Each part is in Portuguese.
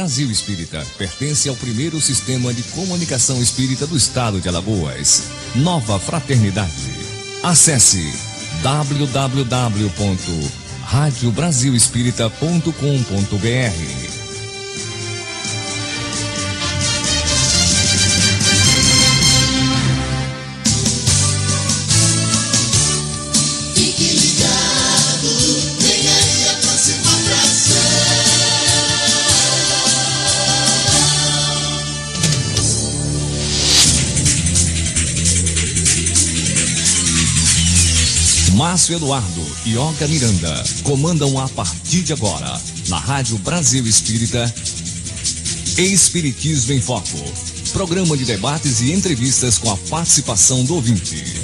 Brasil Espírita pertence ao primeiro sistema de comunicação espírita do estado de Alagoas. Nova Fraternidade. Acesse www.radiobrasilespírita.com.br. Márcio Eduardo e Olga Miranda comandam a partir de agora, na Rádio Brasil Espírita, Espiritismo em Foco. Programa de debates e entrevistas com a participação do ouvinte.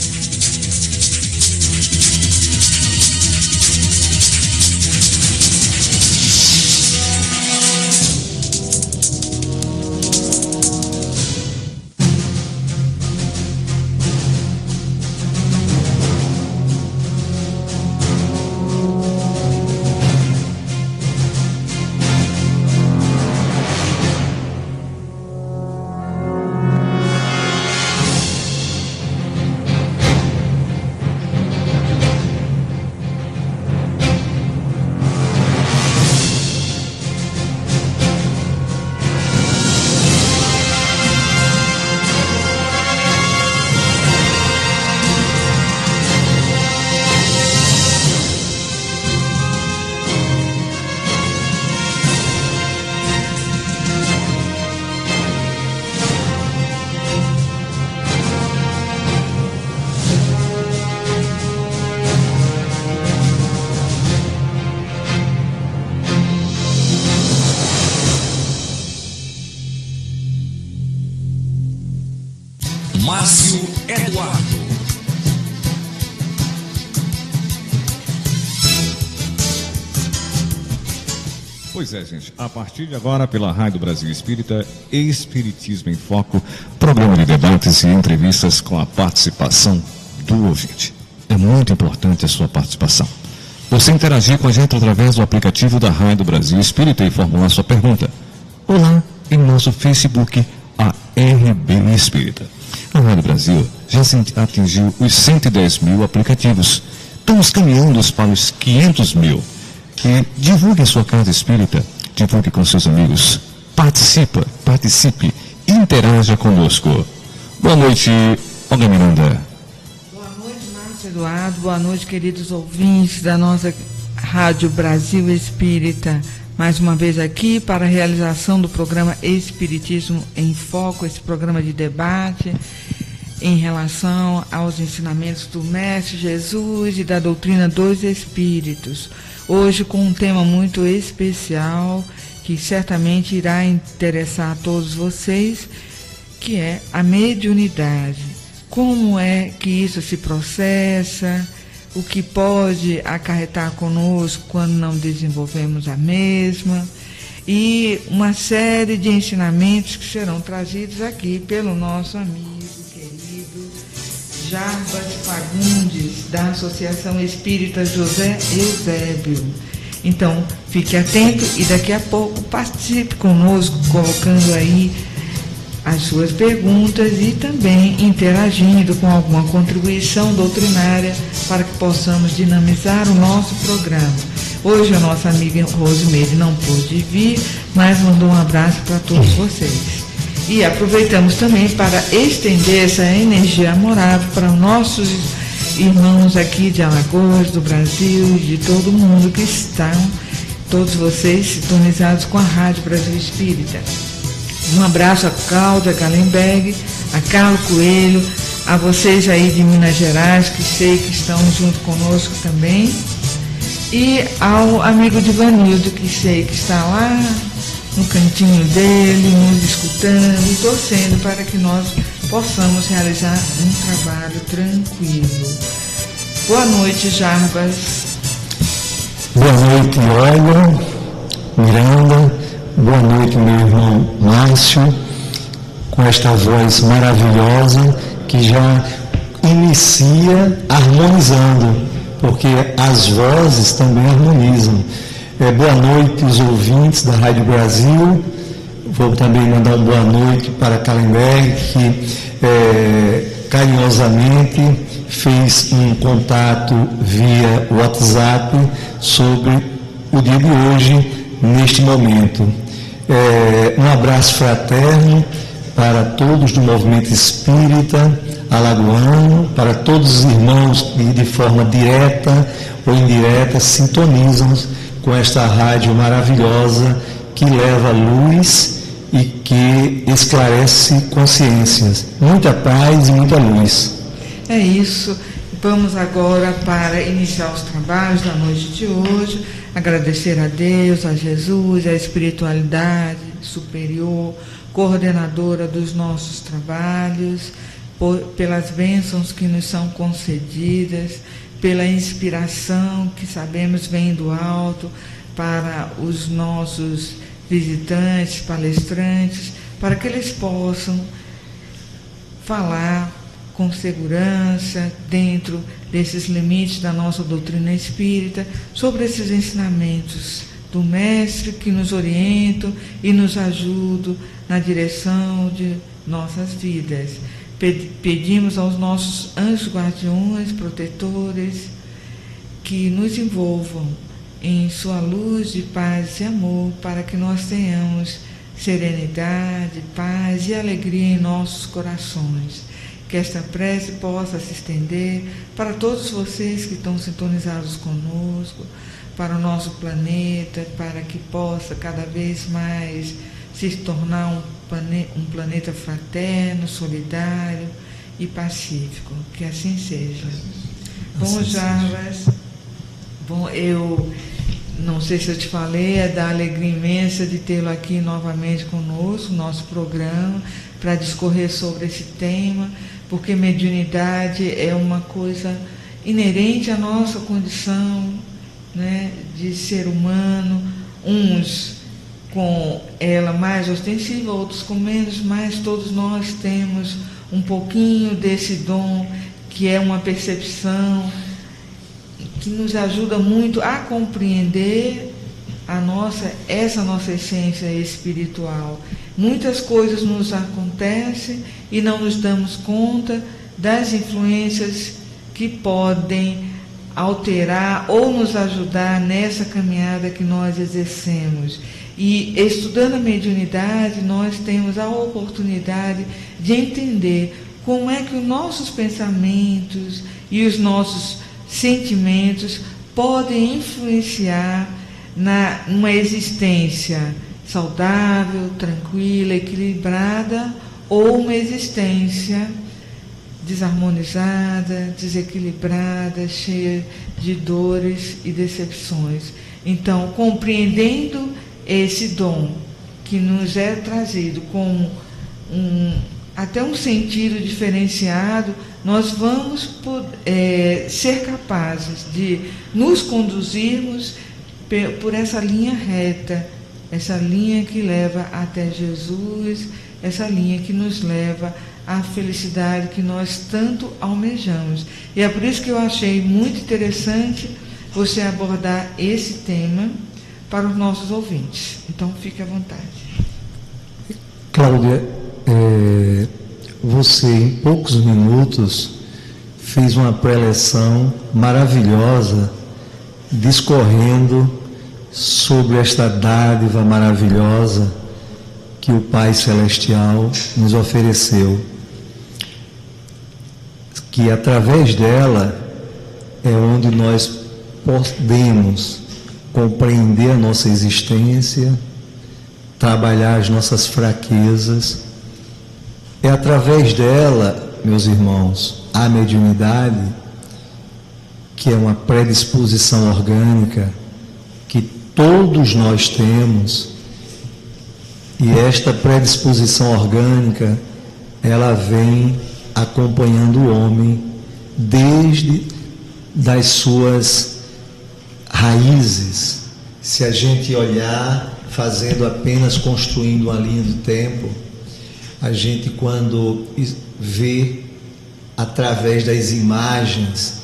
Márcio Eduardo. Pois é, gente, a partir de agora, pela Rádio Brasil Espírita, Espiritismo em Foco, programa de debates e entrevistas com a participação do ouvinte. É muito importante a sua participação. Você interagir com a gente através do aplicativo da Rádio Brasil Espírita e formular sua pergunta. Olá, em nosso Facebook, a RB Espírita. A Rádio Brasil já atingiu os 110 mil aplicativos. Estamos caminhando para os 500 mil. E divulgue a sua casa espírita, divulgue com seus amigos. Participe, interaja conosco. Boa noite, Olga Miranda. Boa noite, Márcio Eduardo. Boa noite, queridos ouvintes da nossa Rádio Brasil Espírita. Mais uma vez aqui para a realização do programa Espiritismo em Foco, esse programa de debate em relação aos ensinamentos do Mestre Jesus e da doutrina dos Espíritos. Hoje com um tema muito especial que certamente irá interessar a todos vocês, que é a mediunidade. Como é que isso se processa? O que pode acarretar conosco quando não desenvolvemos a mesma, e uma série de ensinamentos que serão trazidos aqui pelo nosso amigo querido Jarbas Fagundes, da Associação Espírita José Eusébio. Então, fique atento e daqui a pouco participe conosco, colocando aí as suas perguntas e também interagindo com alguma contribuição doutrinária para que possamos dinamizar o nosso programa. Hoje a nossa amiga Rosimeire não pôde vir, mas mandou um abraço para todos vocês. E aproveitamos também para estender essa energia amorável para os nossos irmãos aqui de Alagoas, do Brasil e de todo mundo que estão, todos vocês sintonizados com a Rádio Brasil Espírita. Um abraço a Cláudia Gallenberg, a Carlos Coelho, a vocês aí de Minas Gerais, que sei que estão junto conosco também, e ao amigo Divanildo, que sei que está lá no cantinho dele, nos escutando e torcendo para que nós possamos realizar um trabalho tranquilo. Boa noite, Jarbas. Boa noite, Olga, Miranda. Boa noite, meu irmão Márcio, com esta voz maravilhosa que já inicia harmonizando, porque as vozes também harmonizam. Boa noite, os ouvintes da Rádio Brasil, vou também mandar uma boa noite para Kallenberg, que carinhosamente fez um contato via WhatsApp sobre o dia de hoje, neste momento. Um abraço fraterno para todos do Movimento Espírita Alagoano, para todos os irmãos que de forma direta ou indireta sintonizam com esta rádio maravilhosa que leva luz e que esclarece consciências. Muita paz e muita luz. É isso. Vamos agora para iniciar os trabalhos da noite de hoje. Agradecer a Deus, a Jesus, a espiritualidade superior, coordenadora dos nossos trabalhos, pelas bênçãos que nos são concedidas, pela inspiração que sabemos vem do alto para os nossos visitantes, palestrantes, para que eles possam falar com segurança, dentro desses limites da nossa doutrina espírita, sobre esses ensinamentos do Mestre que nos orientam e nos ajudam na direção de nossas vidas. Pedimos aos nossos anjos guardiões, protetores, que nos envolvam em sua luz de paz e amor, para que nós tenhamos serenidade, paz e alegria em nossos corações. Que esta prece possa se estender para todos vocês que estão sintonizados conosco, para o nosso planeta, para que possa cada vez mais se tornar um planeta fraterno, solidário e pacífico. Que assim seja. Bom, Jarbas, eu não sei se eu te falei, é da alegria imensa de tê-lo aqui novamente conosco, nosso programa, para discorrer sobre esse tema, porque mediunidade é uma coisa inerente à nossa condição, né, de ser humano, uns com ela mais ostensiva, outros com menos, mas todos nós temos um pouquinho desse dom, que é uma percepção que nos ajuda muito a compreender essa nossa essência espiritual. Muitas coisas nos acontecem e não nos damos conta das influências que podem alterar ou nos ajudar nessa caminhada que nós exercemos. E estudando a mediunidade, nós temos a oportunidade de entender como é que os nossos pensamentos e os sentimentos podem influenciar numa existência saudável, tranquila, equilibrada, ou uma existência desarmonizada, desequilibrada, cheia de dores e decepções. Então, compreendendo esse dom que nos é trazido como até um sentido diferenciado, nós vamos ser capazes de nos conduzirmos por essa linha reta, essa linha que leva até Jesus, essa linha que nos leva à felicidade que nós tanto almejamos. E é por isso que eu achei muito interessante você abordar esse tema para os nossos ouvintes. Então, fique à vontade. Cláudia, você em poucos minutos fez uma preleção maravilhosa, discorrendo sobre esta dádiva maravilhosa que o Pai Celestial nos ofereceu, que através dela é onde nós podemos compreender a nossa existência, trabalhar as nossas fraquezas. É através dela, meus irmãos, a mediunidade, que é uma predisposição orgânica que todos nós temos, e esta predisposição orgânica, ela vem acompanhando o homem desde das suas raízes. Se a gente olhar, construindo uma linha do tempo, a gente, quando vê através das imagens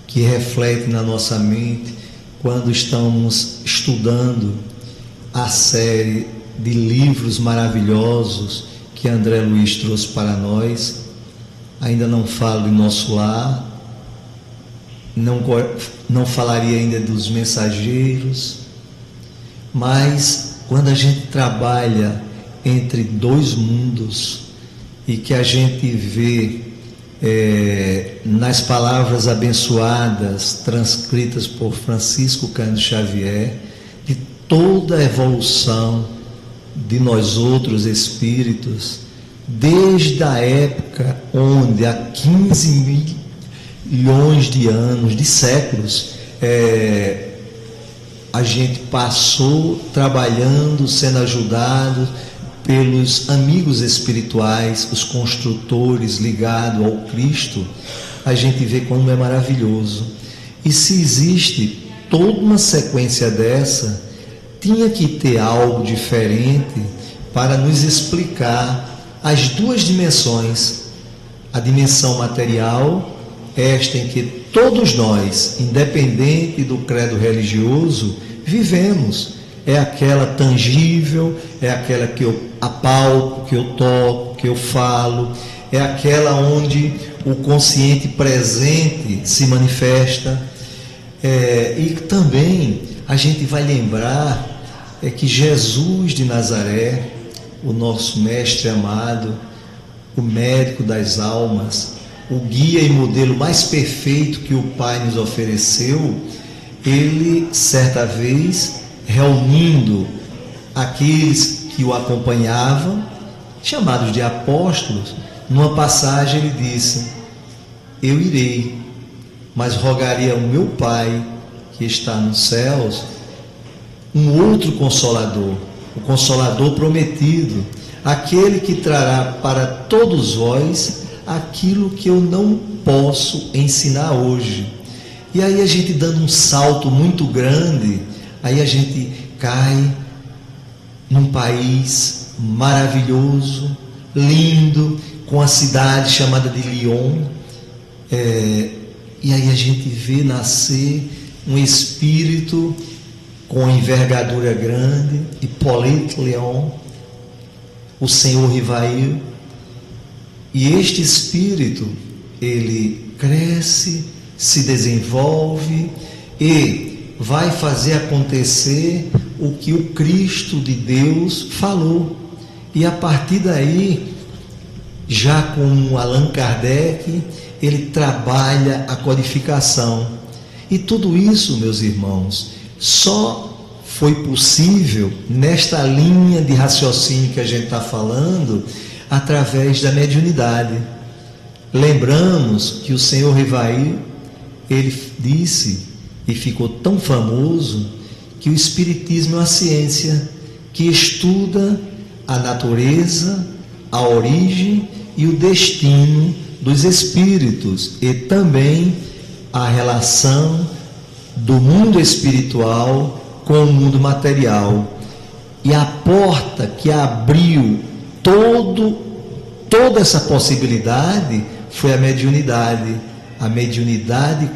que refletem na nossa mente, quando estamos estudando a série de livros maravilhosos que André Luiz trouxe para nós. Ainda não falo em Nosso Lar, não falaria ainda dos Mensageiros, mas quando a gente trabalha entre dois mundos e que a gente vê nas palavras abençoadas transcritas por Francisco Cândido Xavier, de toda a evolução de nós outros espíritos, desde a época onde há 15 milhões de anos, de séculos, a gente passou trabalhando, sendo ajudado pelos amigos espirituais, os construtores ligados ao Cristo, a gente vê como é maravilhoso. E se existe toda uma sequência dessa, tinha que ter algo diferente para nos explicar as duas dimensões, a dimensão material, esta em que todos nós, independente do credo religioso, vivemos. É aquela tangível, é aquela que eu apalpo, que eu toco, que eu falo, é aquela onde o consciente presente se manifesta. E também a gente vai lembrar que Jesus de Nazaré, o nosso mestre amado, o médico das almas, o guia e modelo mais perfeito que o Pai nos ofereceu, ele, certa vez, reunindo aqueles que o acompanhavam, chamados de apóstolos, numa passagem ele disse: eu irei, mas rogarei ao meu Pai que está nos céus um outro Consolador, o Consolador prometido, aquele que trará para todos vós aquilo que eu não posso ensinar hoje. E aí a gente dando um salto muito grande, aí a gente cai num país maravilhoso, lindo, com a cidade chamada de Lyon, e aí a gente vê nascer um espírito com envergadura grande, Hippolyte Léon, o Senhor Rivail, e este espírito, ele cresce, se desenvolve e vai fazer acontecer o que o Cristo de Deus falou. E a partir daí, já com Allan Kardec, ele trabalha a codificação. E tudo isso, meus irmãos, só foi possível nesta linha de raciocínio que a gente está falando, através da mediunidade. Lembramos que o Senhor Rivail, ele disse, e ficou tão famoso, que o Espiritismo é uma ciência que estuda a natureza, a origem e o destino dos espíritos, e também a relação do mundo espiritual com o mundo material. E a porta que abriu toda essa possibilidade foi a mediunidade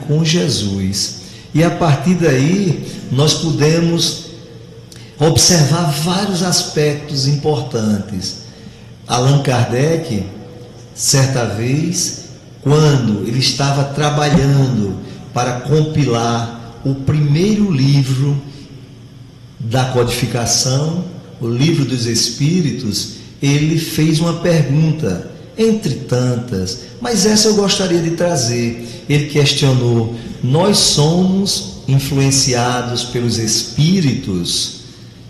com Jesus. E a partir daí nós pudemos observar vários aspectos importantes. Allan Kardec, certa vez, quando ele estava trabalhando para compilar o primeiro livro da codificação, o Livro dos Espíritos, ele fez uma pergunta, entre tantas, mas essa eu gostaria de trazer. Ele questionou: nós somos influenciados pelos espíritos?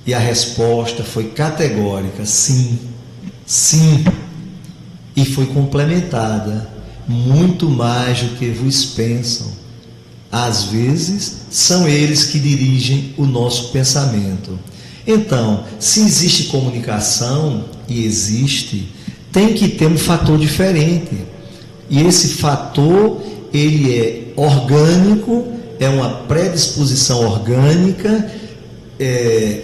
E a resposta foi categórica: sim, sim. E foi complementada: muito mais do que vos pensam. Às vezes são eles que dirigem o nosso pensamento. Então, se existe comunicação, e existe, tem que ter um fator diferente. E esse fator, ele é orgânico, é uma predisposição orgânica,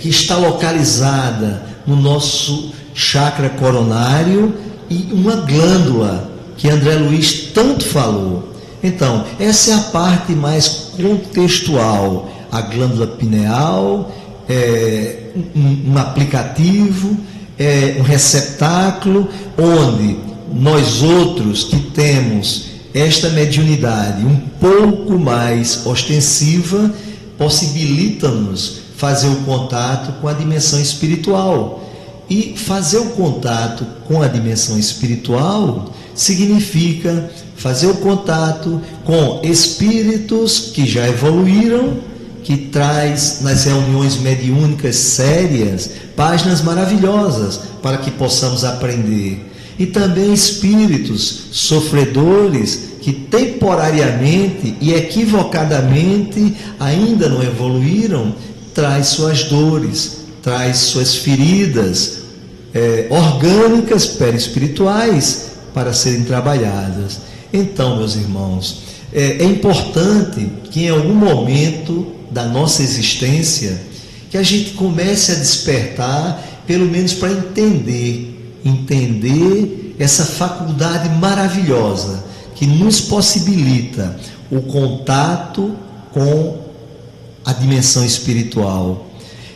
que está localizada no nosso chakra coronário, e uma glândula que André Luiz tanto falou. Então, essa é a parte mais contextual, a glândula pineal, um aplicativo, um receptáculo onde nós outros que temos esta mediunidade um pouco mais ostensiva, possibilita-nos fazer o contato com a dimensão espiritual. E fazer o contato com a dimensão espiritual significa fazer o contato com espíritos que já evoluíram, que traz nas reuniões mediúnicas sérias páginas maravilhosas para que possamos aprender. E também espíritos sofredores que temporariamente e equivocadamente ainda não evoluíram, traz suas dores, traz suas feridas orgânicas, perispirituais, para serem trabalhadas. Então, meus irmãos, é importante que em algum momento da nossa existência, que a gente comece a despertar, pelo menos para entender essa faculdade maravilhosa que nos possibilita o contato com a dimensão espiritual.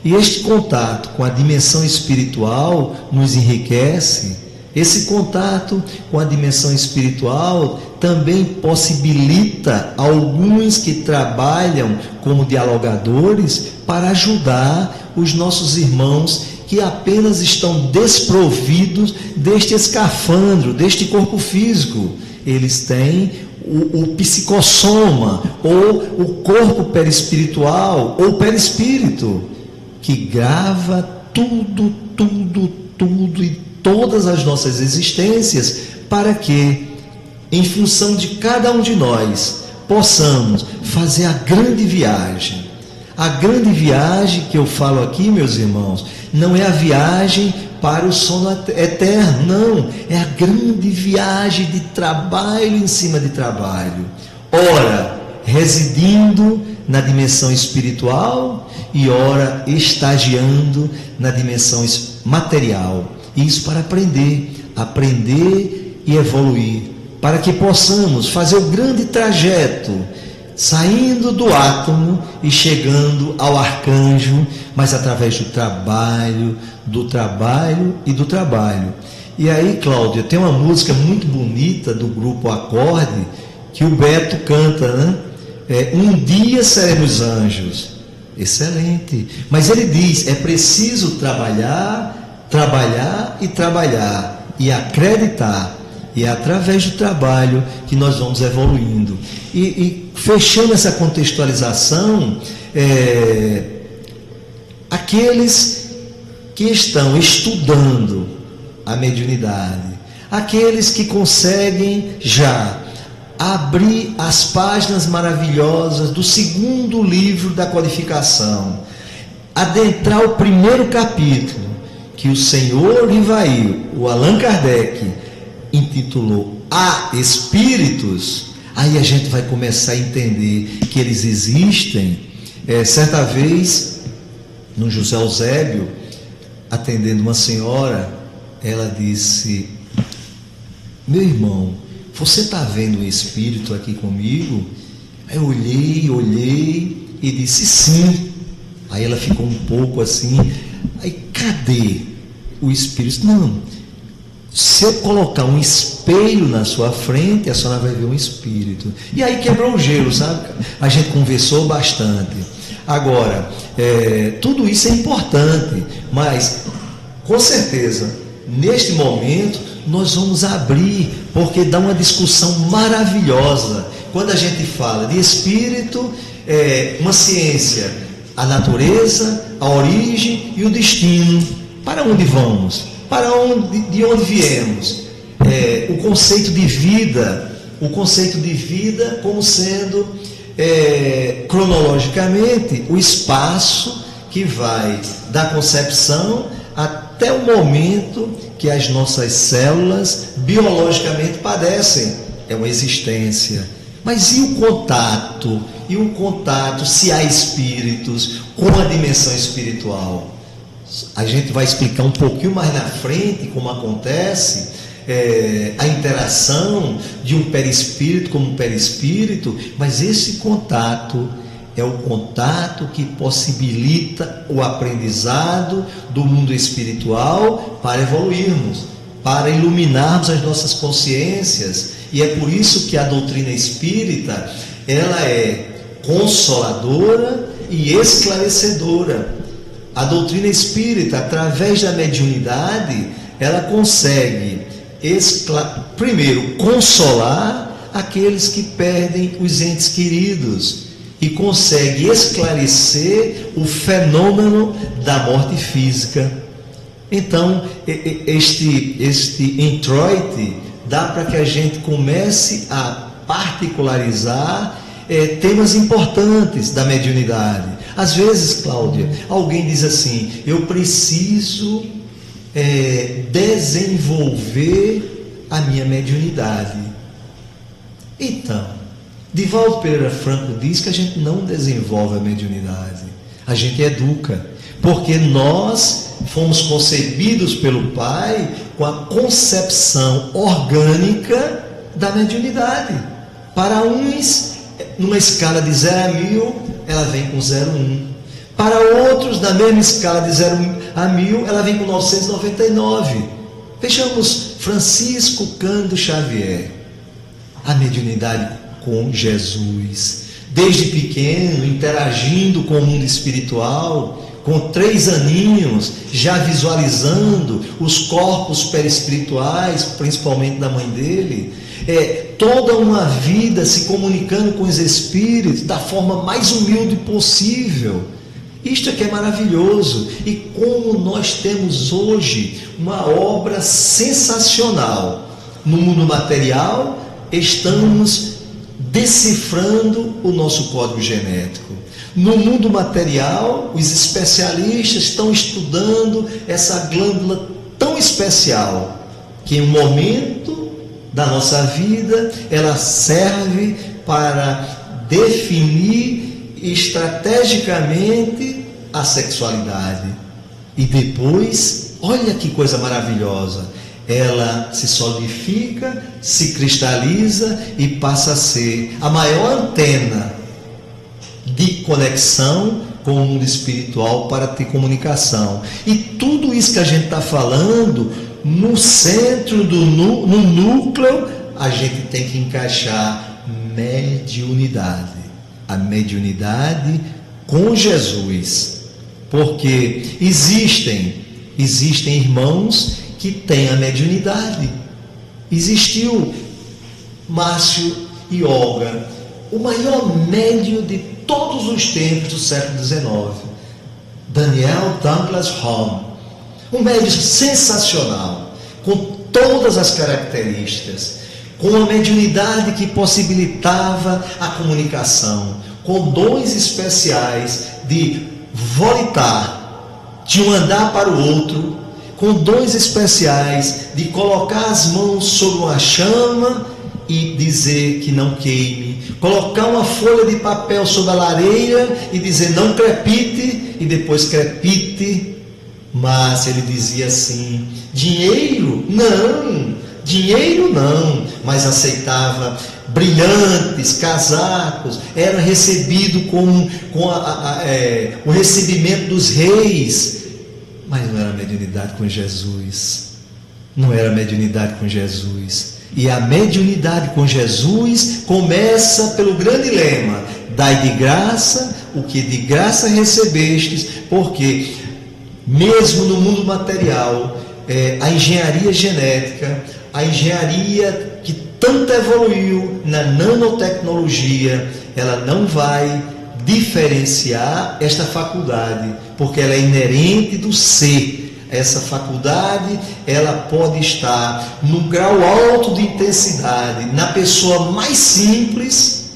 E este contato com a dimensão espiritual nos enriquece. Esse contato com a dimensão espiritual também possibilita alguns que trabalham como dialogadores para ajudar os nossos irmãos que apenas estão desprovidos deste escafandro, deste corpo físico. Eles têm o psicossoma, ou o corpo perispiritual, ou perispírito, que grava tudo e todas as nossas existências, para que, em função de cada um de nós, possamos fazer a grande viagem. A grande viagem que eu falo aqui, meus irmãos, não é a viagem para o sono eterno, não, é a grande viagem de trabalho em cima de trabalho, ora residindo na dimensão espiritual e ora estagiando na dimensão material. Isso para aprender e evoluir, para que possamos fazer o grande trajeto, saindo do átomo e chegando ao arcanjo, mas através do trabalho e do trabalho. E aí, Cláudia, tem uma música muito bonita do grupo Acorde, que o Beto canta, né? Um dia seremos anjos. Excelente. Mas ele diz, é preciso trabalhar e acreditar. E é através do trabalho que nós vamos evoluindo. E fechando essa contextualização, aqueles que estão estudando a mediunidade, aqueles que conseguem já abrir as páginas maravilhosas do segundo livro da codificação, adentrar o primeiro capítulo, que o senhor Ivaí, o Allan Kardec, intitulou Há Espíritos, aí a gente vai começar a entender que eles existem. Certa vez, no José Eusébio, atendendo uma senhora, ela disse: meu irmão, você está vendo um espírito aqui comigo? Aí eu olhei e disse sim. Aí ela ficou um pouco assim, aí cadê o espírito? Não, se eu colocar um espelho na sua frente, a senhora vai ver um espírito. E aí quebrou o gelo, sabe? A gente conversou bastante. Agora, tudo isso é importante, mas com certeza, neste momento, nós vamos abrir, porque dá uma discussão maravilhosa. Quando a gente fala de espírito, uma ciência, a natureza, a origem e o destino. Para onde vamos? De onde viemos? O conceito de vida como sendo cronologicamente o espaço que vai da concepção até o momento que as nossas células biologicamente padecem. É uma existência. Mas e o contato? Se há espíritos com a dimensão espiritual? A gente vai explicar um pouquinho mais na frente como acontece a interação de um perispírito como um perispírito, mas esse contato é o contato que possibilita o aprendizado do mundo espiritual para evoluirmos, para iluminarmos as nossas consciências. E é por isso que a doutrina espírita, ela é consoladora e esclarecedora. A doutrina espírita, através da mediunidade, ela consegue, primeiro, consolar aqueles que perdem os entes queridos e consegue esclarecer o fenômeno da morte física. Então, este introito dá para que a gente comece a particularizar temas importantes da mediunidade. Às vezes, Cláudia, alguém diz assim: eu preciso desenvolver a minha mediunidade. Então, Divaldo Pereira Franco diz que a gente não desenvolve a mediunidade, a gente educa, porque nós fomos concebidos pelo Pai com a concepção orgânica da mediunidade. Para uns, numa escala de 0 a 1000, ela vem com 0,1. Para outros, na mesma escala de 0 a 1000, ela vem com 999. Vejamos Francisco Cândido Xavier, a mediunidade com Jesus, desde pequeno, interagindo com o mundo espiritual, com 3 aninhos, já visualizando os corpos perispirituais, principalmente da mãe dele, toda uma vida se comunicando com os espíritos da forma mais humilde possível. Isto é que é maravilhoso. E como nós temos hoje uma obra sensacional no mundo material, estamos decifrando o nosso código genético. No mundo material, os especialistas estão estudando essa glândula tão especial que em um momento da nossa vida ela serve para definir estrategicamente a sexualidade. E depois, olha que coisa maravilhosa, ela se solidifica, se cristaliza e passa a ser a maior antena de conexão com o mundo espiritual para ter comunicação. E tudo isso que a gente está falando, no centro, no núcleo, a gente tem que encaixar mediunidade. A mediunidade com Jesus. Porque existem irmãos que têm a mediunidade. Existiu Márcio e Olga, o maior médium de todos os tempos do século XIX, Daniel Douglas Home, um médium sensacional, com todas as características, com uma mediunidade que possibilitava a comunicação, com dons especiais de volitar de um andar para o outro, com dons especiais de colocar as mãos sobre uma chama e dizer que não queime, colocar uma folha de papel sobre a lareira e dizer não crepite, e depois crepite. Mas ele dizia assim: dinheiro não, mas aceitava brilhantes, casacos, era recebido com o recebimento dos reis. Mas não era mediunidade com Jesus. Não era mediunidade com Jesus. E a mediunidade com Jesus começa pelo grande lema: dai de graça o que de graça recebestes, porque mesmo no mundo material, a engenharia genética, a engenharia que tanto evoluiu na nanotecnologia, ela não vai diferenciar esta faculdade, porque ela é inerente do ser. Essa faculdade, ela pode estar no grau alto de intensidade na pessoa mais simples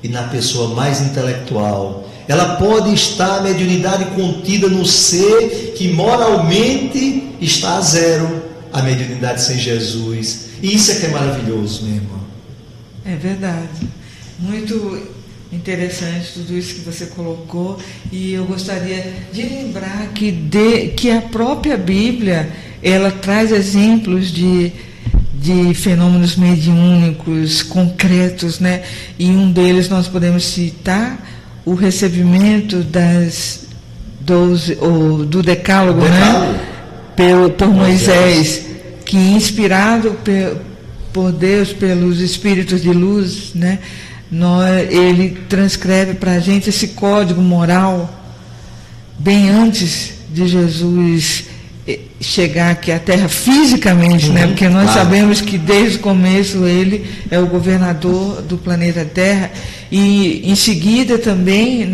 e na pessoa mais intelectual. Ela pode estar, a mediunidade contida no ser que moralmente está a zero, a mediunidade sem Jesus. E isso é que é maravilhoso, meu irmão. É verdade. Muito interessante tudo isso que você colocou, e eu gostaria de lembrar que a própria Bíblia, ela traz exemplos de fenômenos mediúnicos concretos, né? E um deles nós podemos citar o recebimento das 12, ou do Decálogo, né? Por Moisés, que inspirado por Deus, pelos Espíritos de luz, né? Ele transcreve para a gente esse código moral bem antes de Jesus chegar aqui à Terra fisicamente, né? Porque nós sabemos que desde o começo ele é o governador do planeta Terra, e em seguida também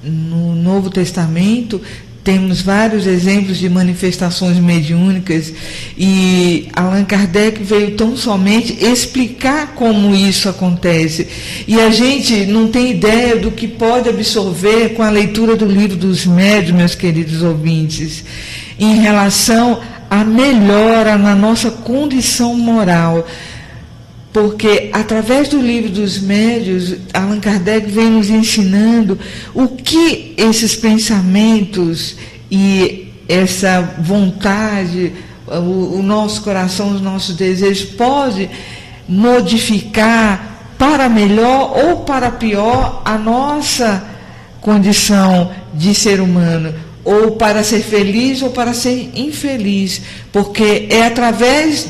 no Novo Testamento temos vários exemplos de manifestações mediúnicas, e Allan Kardec veio tão somente explicar como isso acontece. E a gente não tem ideia do que pode absorver com a leitura do Livro dos Médiuns, meus queridos ouvintes, em relação à melhora na nossa condição moral. Porque, através do Livro dos Médiuns, Allan Kardec vem nos ensinando o que esses pensamentos e essa vontade, o nosso coração, os nossos desejos, pode modificar para melhor ou para pior a nossa condição de ser humano, ou para ser feliz ou para ser infeliz, porque é através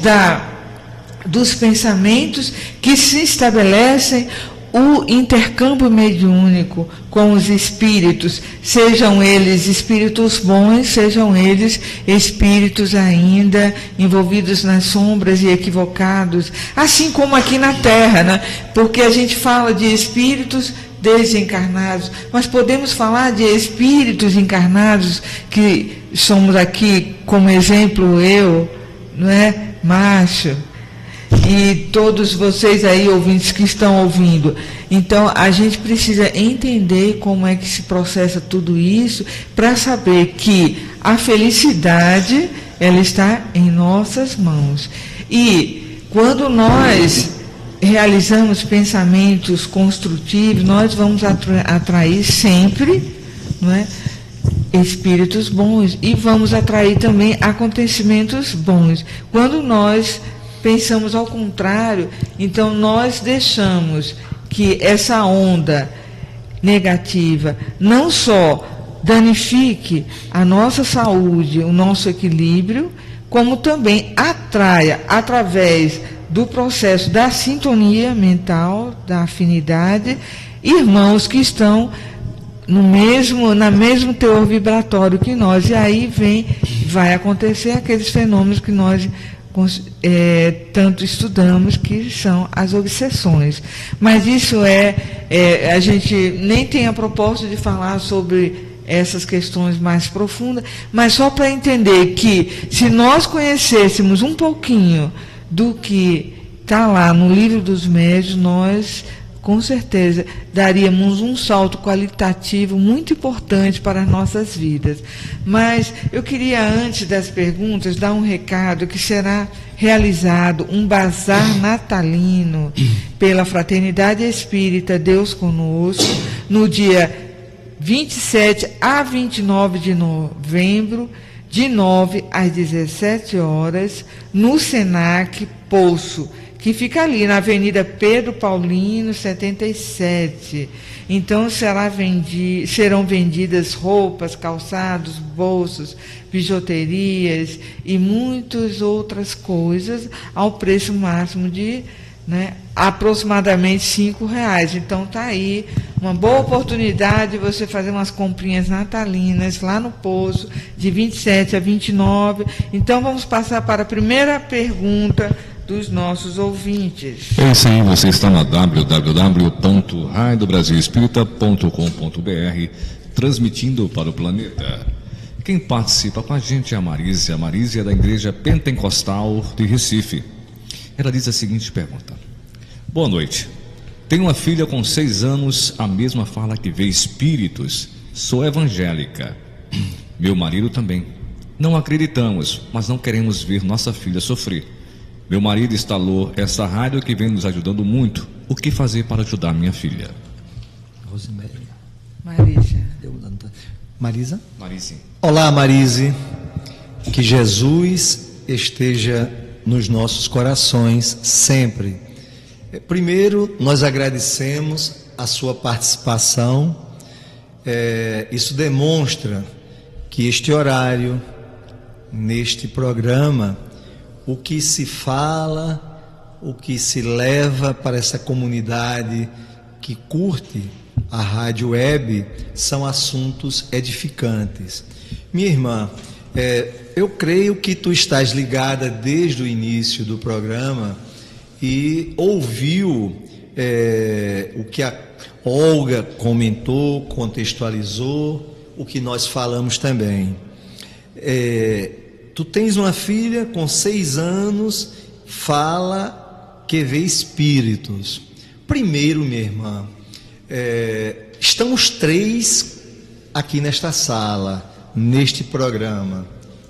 dos pensamentos que se estabelecem o intercâmbio mediúnico com os espíritos, sejam eles espíritos bons, sejam eles espíritos ainda envolvidos nas sombras e equivocados, assim como aqui na Terra, né? Porque a gente fala de espíritos desencarnados, mas podemos falar de espíritos encarnados, que somos aqui, como exemplo, eu, não é? Márcio, e todos vocês aí, ouvintes que estão ouvindo. Então, a gente precisa entender como é que se processa tudo isso, para saber que a felicidade, ela está em nossas mãos. E quando nós realizamos pensamentos construtivos, nós vamos atrair sempre, não é, espíritos bons, e vamos atrair também acontecimentos bons. Quando nós pensamos ao contrário, então nós deixamos que essa onda negativa não só danifique a nossa saúde, o nosso equilíbrio, como também atraia, através do processo da sintonia mental, da afinidade, irmãos que estão no mesmo teor vibratório que nós, e aí vai acontecer aqueles fenômenos que nós tanto estudamos, que são as obsessões. Mas isso a gente nem tem a proposta de falar sobre essas questões mais profundas, mas só para entender que, se nós conhecêssemos um pouquinho do que está lá no Livro dos Médiuns, nós com certeza daríamos um salto qualitativo muito importante para as nossas vidas. Mas eu queria, antes das perguntas, dar um recado que será realizado um bazar natalino pela Fraternidade Espírita Deus Conosco, no dia 27 a 29 de novembro, de 9 às 17 horas, no Senac Poço, que fica ali na Avenida Pedro Paulino, 77. Então serão vendidas roupas, calçados, bolsos, bijuterias e muitas outras coisas ao preço máximo de aproximadamente R$5. Então está aí uma boa oportunidade de você fazer umas comprinhas natalinas lá no Poço, de 27 a 29. Então vamos passar para a primeira pergunta dos nossos ouvintes. É isso aí, você está na www.radiobrasilespírita.com.br, transmitindo para o planeta. Quem participa com a gente é a Marísia. A Marísia é da Igreja Pentecostal de Recife. Ela diz a seguinte pergunta: boa noite, tenho uma filha com 6 anos, a mesma fala que vê espíritos, sou evangélica, meu marido também, não acreditamos, mas não queremos ver nossa filha sofrer. Meu marido instalou essa rádio que vem nos ajudando muito. O que fazer para ajudar minha filha? Marisa? Marise. Olá, Marise. Que Jesus esteja nos nossos corações sempre. Primeiro, nós agradecemos a sua participação. Isso demonstra que este horário, neste programa, o que se fala, o que se leva para essa comunidade que curte a rádio web, são assuntos edificantes. Minha irmã, eu creio que tu estás ligada desde o início do programa e ouviu o que a Olga comentou, contextualizou, o que nós falamos também. Tu tens uma filha com 6 anos, fala que vê espíritos. Primeiro, minha irmã, estamos 3 aqui nesta sala, neste programa.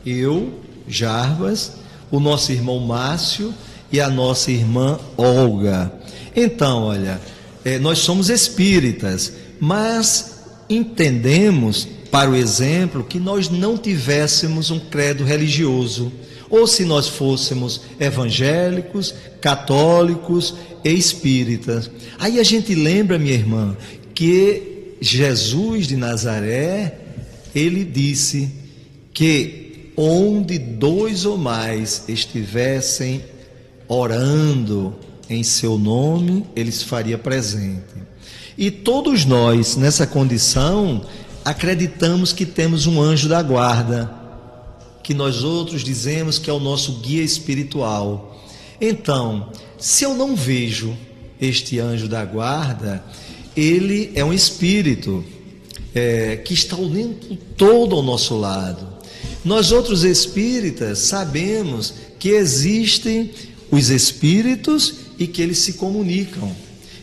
Eu, Jarbas, o nosso irmão Márcio e a nossa irmã Olga. Então, olha, nós somos espíritas, mas entendemos, para o exemplo, que nós não tivéssemos um credo religioso, ou se nós fôssemos evangélicos, católicos e espíritas. Aí a gente lembra, minha irmã, que Jesus de Nazaré, ele disse que onde 2 ou mais estivessem orando em seu nome, ele se faria presente. E todos nós, nessa condição, acreditamos que temos um anjo da guarda, que nós outros dizemos que é o nosso guia espiritual. Então, se eu não vejo este anjo da guarda, ele é um espírito que está o tempo todo ao nosso lado. Nós outros espíritas sabemos que existem os espíritos e que eles se comunicam.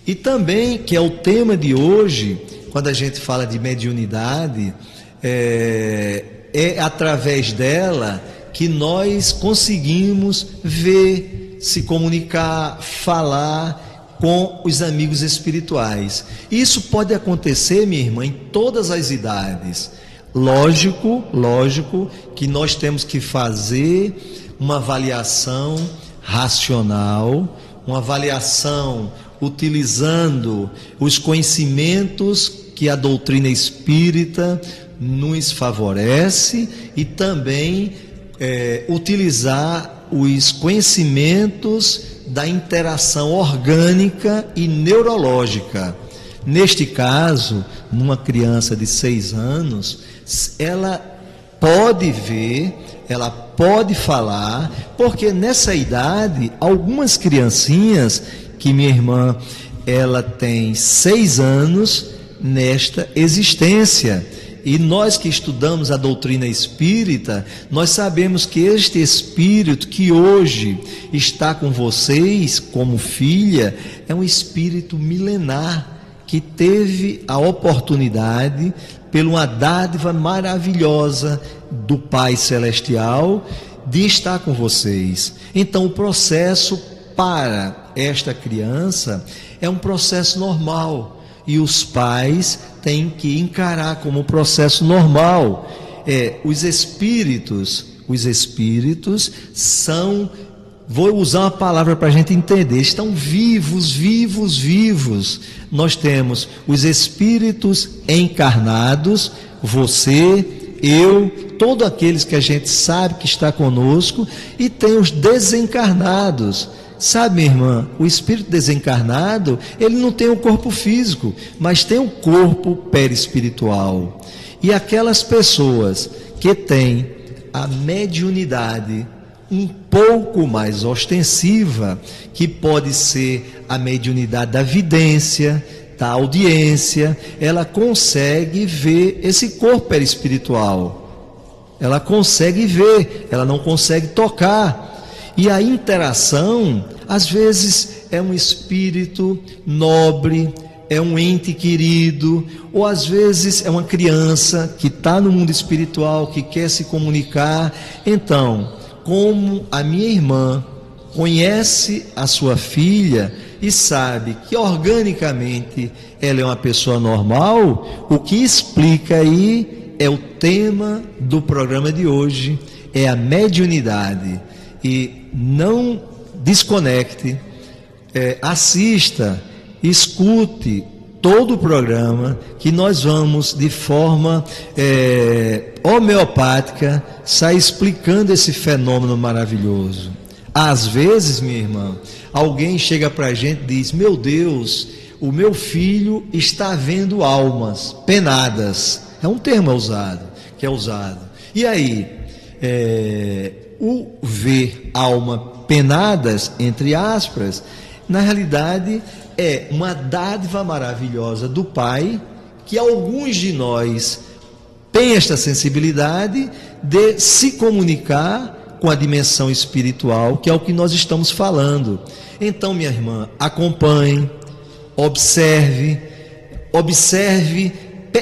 E também, que é o tema de hoje, quando a gente fala de mediunidade, é através dela que nós conseguimos ver, se comunicar, falar com os amigos espirituais. Isso pode acontecer, minha irmã, em todas as idades. Lógico que nós temos que fazer uma avaliação racional, uma avaliação utilizando os conhecimentos que a doutrina espírita nos favorece e também utilizar os conhecimentos da interação orgânica e neurológica. Neste caso, numa criança de 6 anos, ela pode ver, ela pode falar, porque nessa idade, algumas criancinhas, que minha irmã, ela tem 6 anos nesta existência, e nós que estudamos a doutrina espírita, nós sabemos que este espírito que hoje está com vocês como filha, é um espírito milenar, que teve a oportunidade, pela uma dádiva maravilhosa do Pai Celestial, de estar com vocês. Então o processo para esta criança é um processo normal, e os pais têm que encarar como um processo normal. Os espíritos são, vou usar uma palavra para a gente entender, estão vivos. Nós temos os espíritos encarnados, você, eu, todos aqueles que a gente sabe que está conosco, e tem os desencarnados. Sabe, minha irmã, o espírito desencarnado, ele não tem um corpo físico, mas tem um corpo perispiritual. E aquelas pessoas que têm a mediunidade um pouco mais ostensiva, que pode ser a mediunidade da vidência, da audiência, ela consegue ver esse corpo perispiritual. Ela consegue ver, ela não consegue tocar. E a interação, às vezes, é um espírito nobre, é um ente querido, ou às vezes é uma criança que está no mundo espiritual, que quer se comunicar. Então, como a minha irmã conhece a sua filha e sabe que organicamente ela é uma pessoa normal, o que explica aí é o tema do programa de hoje, é a mediunidade. E não desconecte, assista, escute todo o programa, que nós vamos, de forma homeopática, sair explicando esse fenômeno maravilhoso. Às vezes, minha irmã, alguém chega para a gente e diz: meu Deus, o meu filho está vendo almas penadas. É um termo que é usado. E aí, o ver alma penadas, entre aspas, na realidade é uma dádiva maravilhosa do Pai, que alguns de nós têm esta sensibilidade de se comunicar com a dimensão espiritual, que é o que nós estamos falando. Então, minha irmã, acompanhe, observe,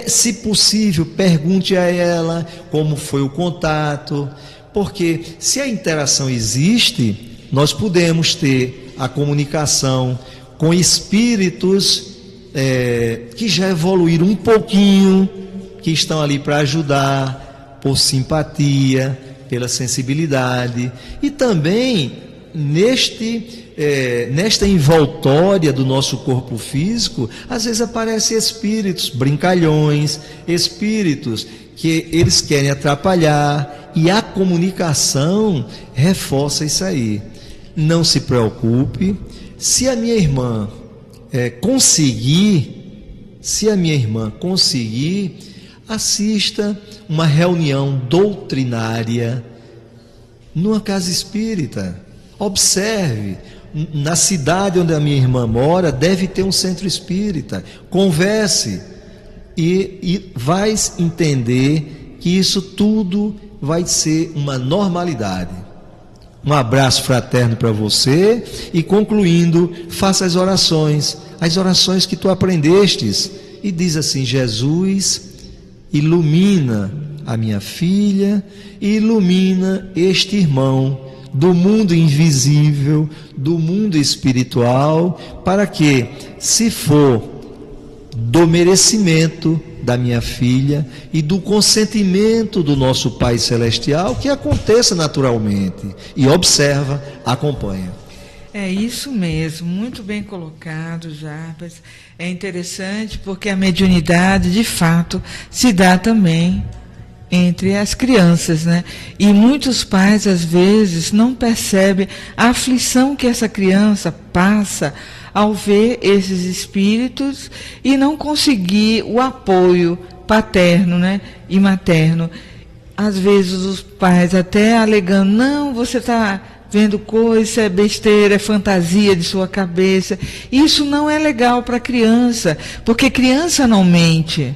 se possível, pergunte a ela como foi o contato, porque se a interação existe, nós podemos ter a comunicação com espíritos que já evoluíram um pouquinho, que estão ali para ajudar, por simpatia, pela sensibilidade, e também nesta envoltória do nosso corpo físico, às vezes aparecem espíritos brincalhões, espíritos que eles querem atrapalhar, e a comunicação reforça isso aí. Não se preocupe, se a minha irmã conseguir, assista uma reunião doutrinária numa casa espírita. Observe, na cidade onde a minha irmã mora, deve ter um centro espírita. Converse e vai entender que isso tudo vai ser uma normalidade. Um abraço fraterno para você e, concluindo, faça as orações que tu aprendestes, e diz assim: Jesus, ilumina a minha filha, ilumina este irmão do mundo invisível, do mundo espiritual, para que, se for do merecimento da minha filha e do consentimento do nosso Pai Celestial, que aconteça naturalmente. E observa, acompanha. É isso mesmo, muito bem colocado, Jarbas. É interessante porque a mediunidade, de fato, se dá também entre as crianças, né? E muitos pais, às vezes, não percebem a aflição que essa criança passa ao ver esses espíritos e não conseguir o apoio paterno, né, e materno. Às vezes os pais até alegando: não, você está vendo coisa, isso é besteira, é fantasia de sua cabeça. Isso não é legal para a criança, porque criança não mente,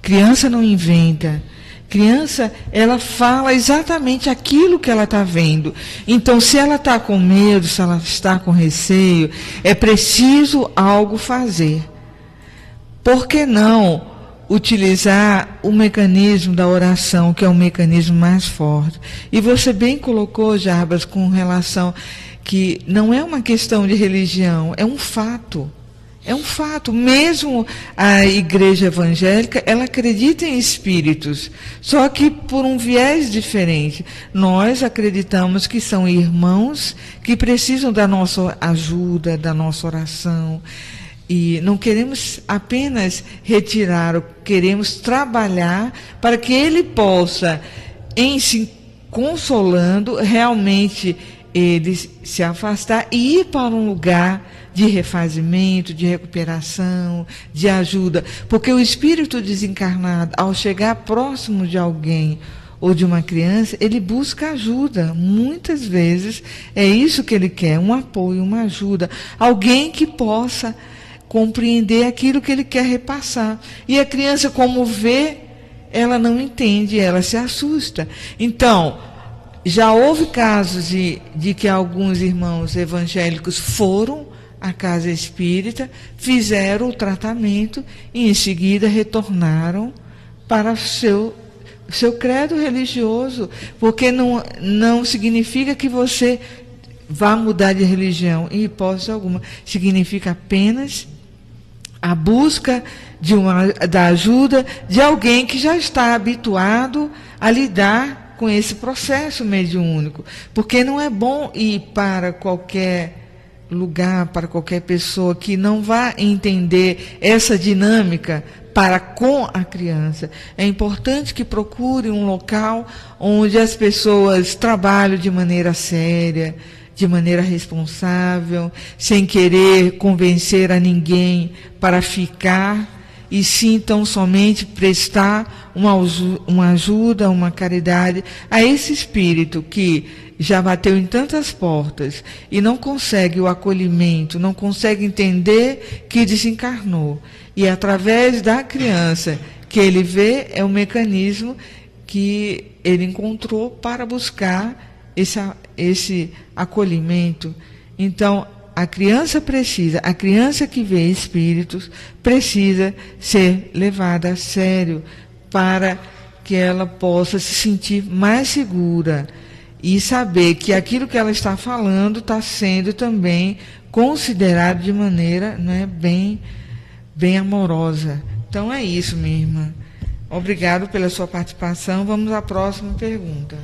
criança não inventa. Criança, ela fala exatamente aquilo que ela está vendo. Então, se ela está com medo, se ela está com receio, é preciso algo fazer. Por que não utilizar o mecanismo da oração, que é o mecanismo mais forte? E você bem colocou, Jarbas, com relação que não é uma questão de religião, é um fato. É um fato, mesmo a igreja evangélica, ela acredita em espíritos, só que por um viés diferente. Nós acreditamos que são irmãos que precisam da nossa ajuda, da nossa oração, e não queremos apenas retirar, queremos trabalhar para que ele possa, em se consolando, realmente ele se afastar e ir para um lugar de refazimento, de recuperação, de ajuda, porque o espírito desencarnado, ao chegar próximo de alguém ou de uma criança, ele busca ajuda. Muitas vezes é isso que ele quer, um apoio, uma ajuda, alguém que possa compreender aquilo que ele quer repassar. E a criança, como vê, ela não entende, ela se assusta. Então, já houve casos de que alguns irmãos evangélicos foram à casa espírita, fizeram o tratamento e em seguida retornaram para o seu credo religioso, porque não significa que você vá mudar de religião, em hipótese alguma. Significa apenas a busca da ajuda de alguém que já está habituado a lidar com esse processo mediúnico, porque não é bom ir para qualquer lugar, para qualquer pessoa que não vá entender essa dinâmica para com a criança. É importante que procure um local onde as pessoas trabalhem de maneira séria, de maneira responsável, sem querer convencer a ninguém para ficar, e sim tão somente prestar uma ajuda, uma caridade a esse espírito que já bateu em tantas portas e não consegue o acolhimento, não consegue entender que desencarnou. E através da criança que ele vê, é um mecanismo que ele encontrou para buscar esse acolhimento. Então, a criança que vê espíritos precisa ser levada a sério para que ela possa se sentir mais segura e saber que aquilo que ela está falando está sendo também considerado de maneira, né, bem amorosa. Então é isso, minha irmã. Obrigado pela sua participação. Vamos à próxima pergunta.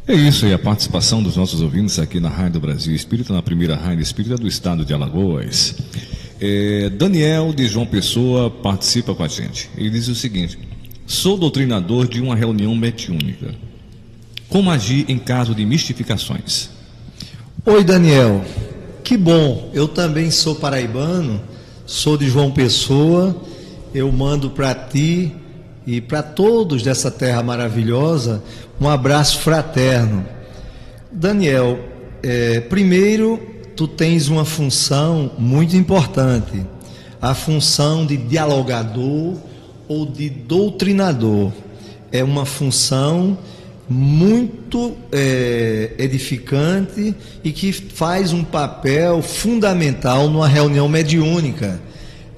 É isso aí, a participação dos nossos ouvintes aqui na Rádio Brasil Espírita, na primeira Rádio Espírita do estado de Alagoas. Daniel de João Pessoa participa com a gente. Ele diz o seguinte: sou doutrinador de uma reunião mediúnica. Como agir em caso de mistificações? Oi, Daniel. Que bom. Eu também sou paraibano, sou de João Pessoa. Eu mando para ti e para todos dessa terra maravilhosa um abraço fraterno. Daniel, primeiro, tu tens uma função muito importante, a função de dialogador ou de doutrinador. É uma função muito edificante e que faz um papel fundamental numa reunião mediúnica.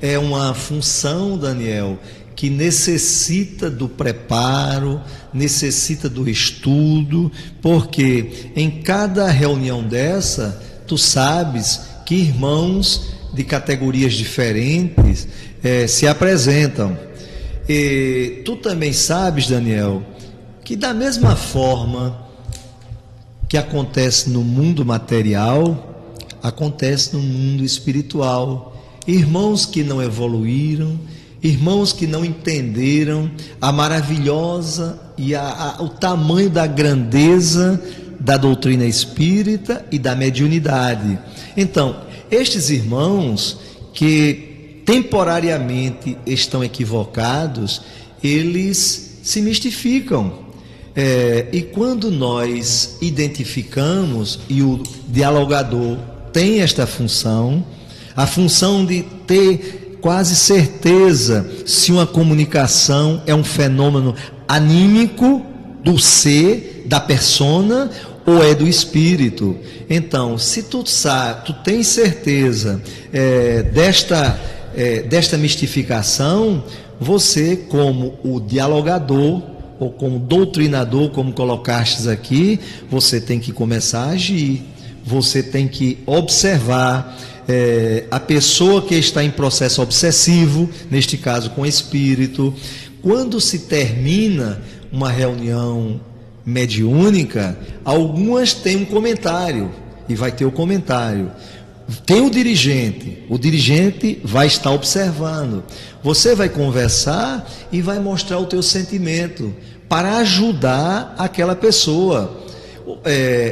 É uma função, Daniel, que necessita do preparo, necessita do estudo, porque em cada reunião dessa, tu sabes que irmãos de categorias diferentes se apresentam. E tu também sabes, Daniel, que da mesma forma que acontece no mundo material, acontece no mundo espiritual. Irmãos que não evoluíram, irmãos que não entenderam a maravilhosa e o tamanho da grandeza da doutrina espírita e da mediunidade. Então, estes irmãos que temporariamente estão equivocados, eles se mistificam. E quando nós identificamos, e o dialogador tem esta função, a função de ter quase certeza se uma comunicação é um fenômeno anímico do ser, da persona, ou é do espírito. Então, se tu tens certeza desta mistificação, você, como o dialogador ou como doutrinador, como colocastes aqui, você tem que começar a agir, você tem que observar a pessoa que está em processo obsessivo, neste caso com espírito. Quando se termina uma reunião mediúnica, algumas têm um comentário, e vai ter o comentário. Tem o dirigente vai estar observando. Você vai conversar e vai mostrar o teu sentimento para ajudar aquela pessoa.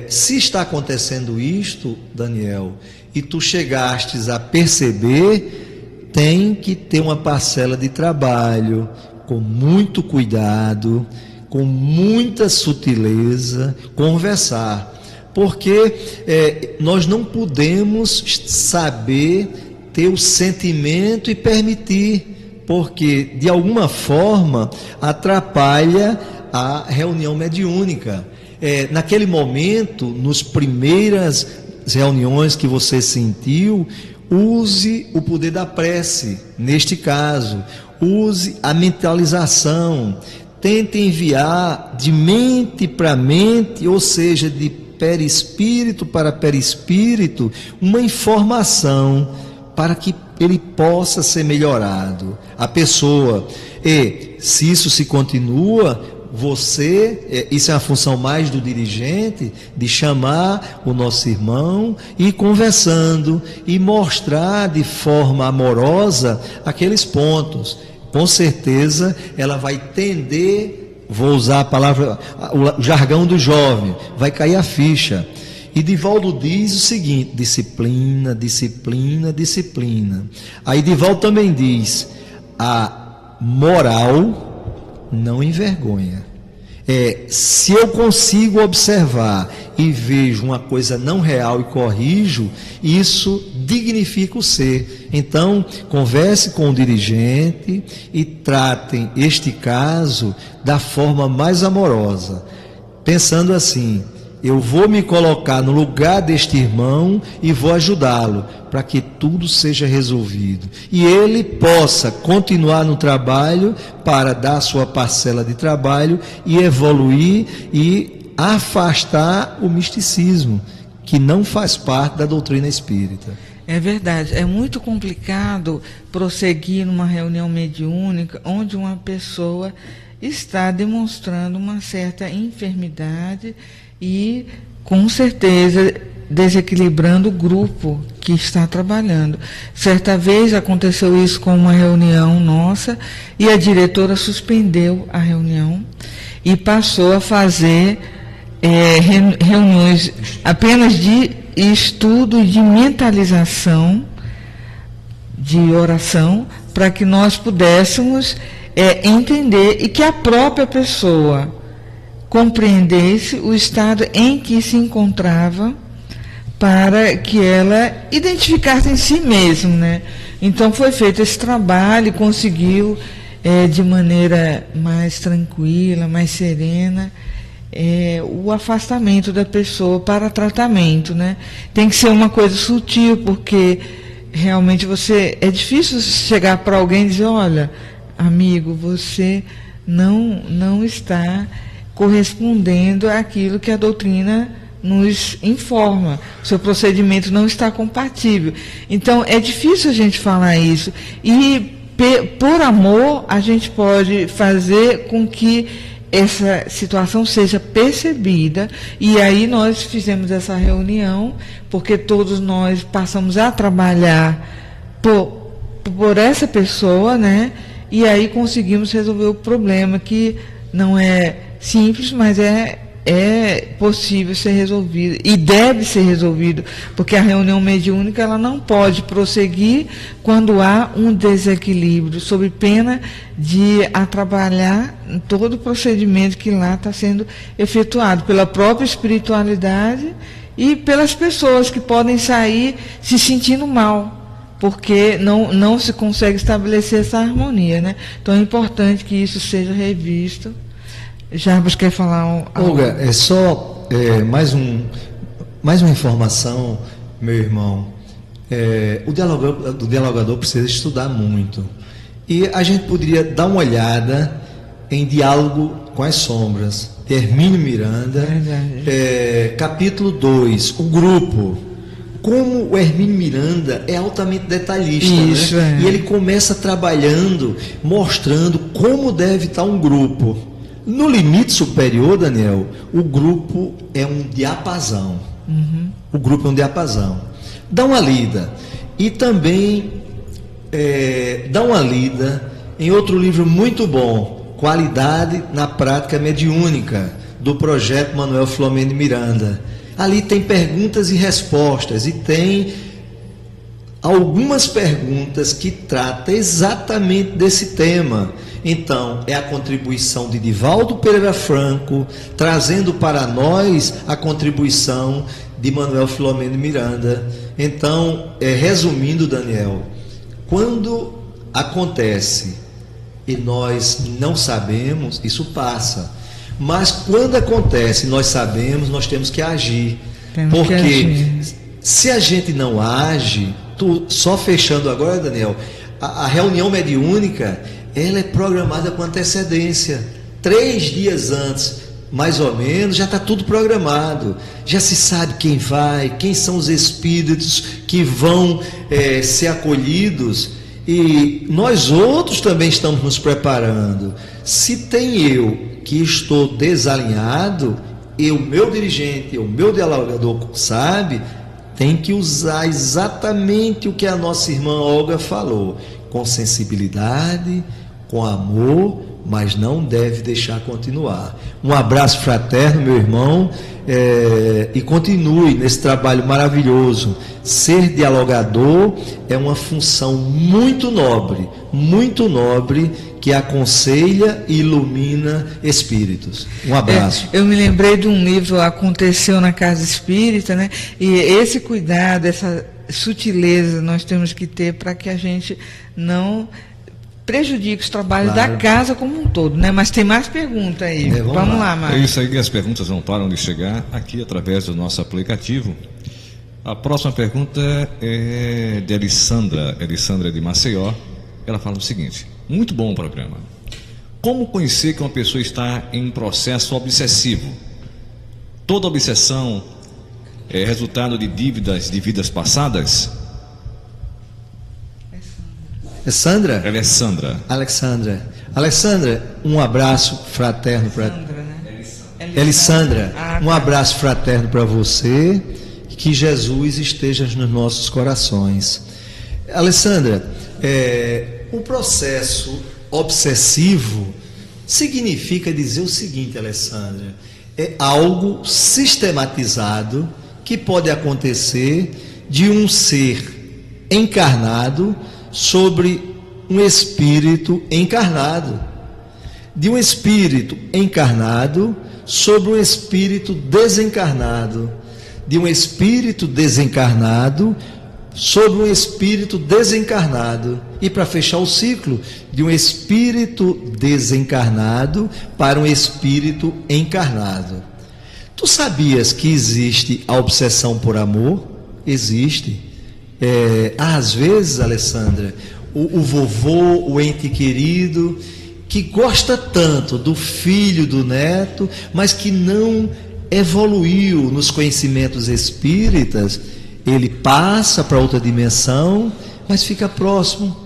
Se está acontecendo isto, Daniel, e tu chegastes a perceber, tem que ter uma parcela de trabalho, com muito cuidado, com muita sutileza, conversar. Porque nós não podemos saber ter o sentimento e permitir, porque de alguma forma atrapalha a reunião mediúnica. Naquele momento, nas primeiras reuniões que você sentiu, use o poder da prece, neste caso, use a mentalização, tente enviar de mente para mente, ou seja, de perispírito para perispírito, uma informação para que ele possa ser melhorado, a pessoa. E se isso se continua, isso é uma função mais do dirigente, de chamar o nosso irmão e ir conversando e mostrar de forma amorosa aqueles pontos. Com certeza ela vai tender, vou usar a palavra, o jargão do jovem, vai cair a ficha. E Divaldo diz o seguinte: disciplina, disciplina, disciplina. Aí Divaldo também diz: a moral não envergonha. Se eu consigo observar e vejo uma coisa não real e corrijo, isso dignifica o ser. Então, converse com o dirigente e tratem este caso da forma mais amorosa, pensando assim: eu vou me colocar no lugar deste irmão e vou ajudá-lo para que tudo seja resolvido. E ele possa continuar no trabalho para dar sua parcela de trabalho e evoluir e afastar o misticismo, que não faz parte da doutrina espírita. É verdade, é muito complicado prosseguir numa reunião mediúnica onde uma pessoa está demonstrando uma certa enfermidade e, com certeza, desequilibrando o grupo que está trabalhando. Certa vez aconteceu isso com uma reunião nossa e a diretora suspendeu a reunião e passou a fazer reuniões apenas de estudo e de mentalização, de oração, para que nós pudéssemos entender e que a própria pessoa compreendesse o estado em que se encontrava, para que ela identificasse em si mesma, né? Então foi feito esse trabalho e conseguiu, de maneira mais tranquila, mais serena, o afastamento da pessoa para tratamento, né? Tem que ser uma coisa sutil, porque realmente é difícil chegar para alguém e dizer: olha, amigo, você não está correspondendo àquilo que a doutrina nos informa, seu procedimento não está compatível. Então é difícil a gente falar isso, e por amor a gente pode fazer com que essa situação seja percebida. E aí nós fizemos essa reunião porque todos nós passamos a trabalhar por essa pessoa, né? E aí conseguimos resolver o problema, que não é simples, mas é possível ser resolvido e deve ser resolvido, porque a reunião mediúnica ela não pode prosseguir quando há um desequilíbrio, sob pena de atrapalhar todo o procedimento que lá está sendo efetuado pela própria espiritualidade e pelas pessoas que podem sair se sentindo mal, porque não se consegue estabelecer essa harmonia, né? Então é importante que isso seja revisto. Jarbas quer falar algo? Olga, só mais uma informação, meu irmão. O dialogador precisa estudar muito. E a gente poderia dar uma olhada em Diálogo com as Sombras, de Hermínio Miranda, capítulo 2, o grupo. Como o Hermínio Miranda é altamente detalhista, isso, né? E ele começa trabalhando, mostrando como deve estar um grupo. No limite superior, Daniel, o grupo é um diapasão. Uhum. O grupo é um diapasão. Dá uma lida. E também dá uma lida em outro livro muito bom, Qualidade na Prática Mediúnica, do projeto Manuel Filomeno de Miranda. Ali tem perguntas e respostas, e tem algumas perguntas que tratam exatamente desse tema. Então, é a contribuição de Divaldo Pereira Franco, trazendo para nós a contribuição de Manuel Filomeno de Miranda. Então, resumindo, Daniel, quando acontece e nós não sabemos, isso passa. Mas quando acontece e nós sabemos, nós temos que agir. Porque se a gente não age, só fechando agora, Daniel, a reunião mediúnica, ela é programada com antecedência. 3 dias antes, mais ou menos, já está tudo programado. Já se sabe quem vai, quem são os espíritos que vão ser acolhidos. E nós outros também estamos nos preparando. Se tem eu que estou desalinhado, o meu dirigente, o meu dialogador sabe, tem que usar exatamente o que a nossa irmã Olga falou, com sensibilidade, com amor, mas não deve deixar continuar. Um abraço fraterno, meu irmão, e continue nesse trabalho maravilhoso. Ser dialogador é uma função muito nobre, que aconselha e ilumina espíritos. Um abraço. Eu me lembrei de um livro, Aconteceu na Casa Espírita, né? E esse cuidado, essa sutileza nós temos que ter para que a gente não prejudique os trabalhos da casa como um todo, né? Mas tem mais perguntas aí. Vamos lá, Mário. É isso aí, as perguntas não param de chegar aqui através do nosso aplicativo. A próxima pergunta é de Elisandra de Maceió. Ela fala o seguinte: muito bom o programa. Como conhecer que uma pessoa está em processo obsessivo? Toda obsessão é resultado de dívidas de vidas passadas? É Sandra? Ela é Sandra. Alexandra, um abraço fraterno para Elisandra. Um abraço fraterno para você, e que Jesus esteja nos nossos corações. Alessandra, o processo obsessivo significa dizer o seguinte, Alessandra: é algo sistematizado que pode acontecer de um ser encarnado sobre um espírito encarnado, de um espírito encarnado sobre um espírito desencarnado, de um espírito desencarnado sobre um espírito desencarnado, e para fechar o ciclo, de um espírito desencarnado para um espírito encarnado. Tu sabias que existe a obsessão por amor? Existe. Às vezes, Alessandra, o vovô, o ente querido, que gosta tanto do filho, do neto, mas que não evoluiu nos conhecimentos espíritas, ele passa para outra dimensão, mas fica próximo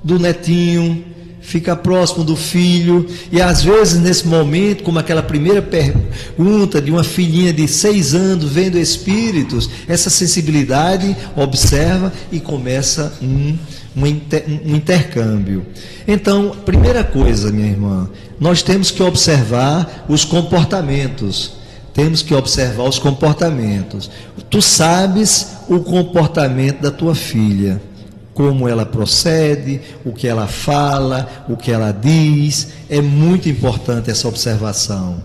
do netinho, fica próximo do filho, e às vezes nesse momento, como aquela primeira pergunta de uma filhinha de 6 anos vendo espíritos, essa sensibilidade observa e começa um intercâmbio. Então, primeira coisa, minha irmã, nós temos que observar os comportamentos. Tu sabes o comportamento da tua filha, como ela procede, o que ela fala, o que ela diz. É muito importante essa observação.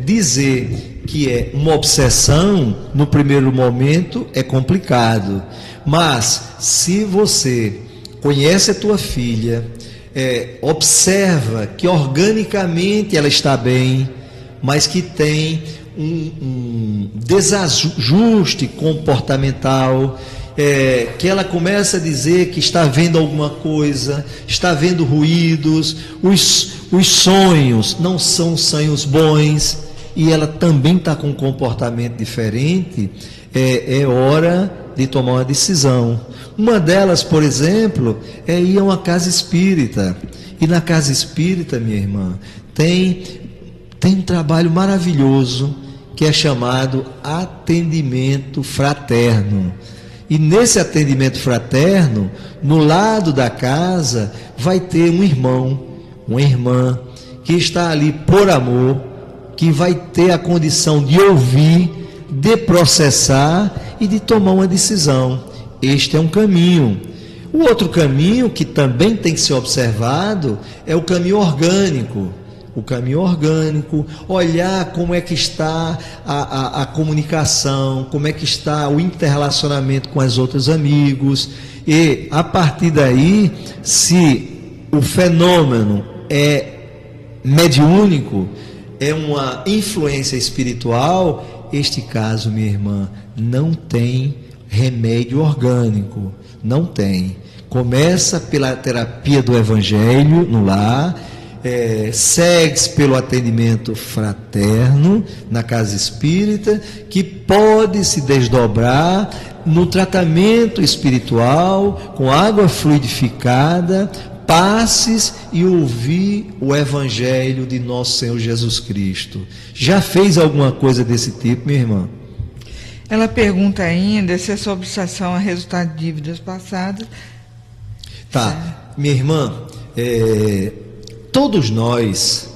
Dizer que é uma obsessão no primeiro momento é complicado, mas se você conhece a tua filha, observa que organicamente ela está bem, mas que tem um desajuste comportamental, que ela começa a dizer que está vendo alguma coisa, está vendo ruídos, os sonhos não são sonhos bons, e ela também está com um comportamento diferente, é hora de tomar uma decisão. Uma delas, por exemplo, é ir a uma casa espírita, e na casa espírita, minha irmã, tem um trabalho maravilhoso que é chamado atendimento fraterno. E nesse atendimento fraterno, no lado da casa, vai ter um irmão, uma irmã, que está ali por amor, que vai ter a condição de ouvir, de processar e de tomar uma decisão. Este é um caminho. O outro caminho, que também tem que ser observado, é o caminho orgânico. Olhar como é que está a comunicação, como é que está o interrelacionamento com os outros amigos, e a partir daí, se o fenômeno é mediúnico, é uma influência espiritual, este caso, minha irmã, não tem remédio orgânico, não tem. Começa pela terapia do Evangelho no lar, segue-se pelo atendimento fraterno na casa espírita, que pode se desdobrar no tratamento espiritual, com água fluidificada, passes e ouvir o Evangelho de nosso Senhor Jesus Cristo. Já fez alguma coisa desse tipo, minha irmã? Ela pergunta ainda se essa obsessão é resultado de dívidas passadas. Tá, minha irmã, todos nós,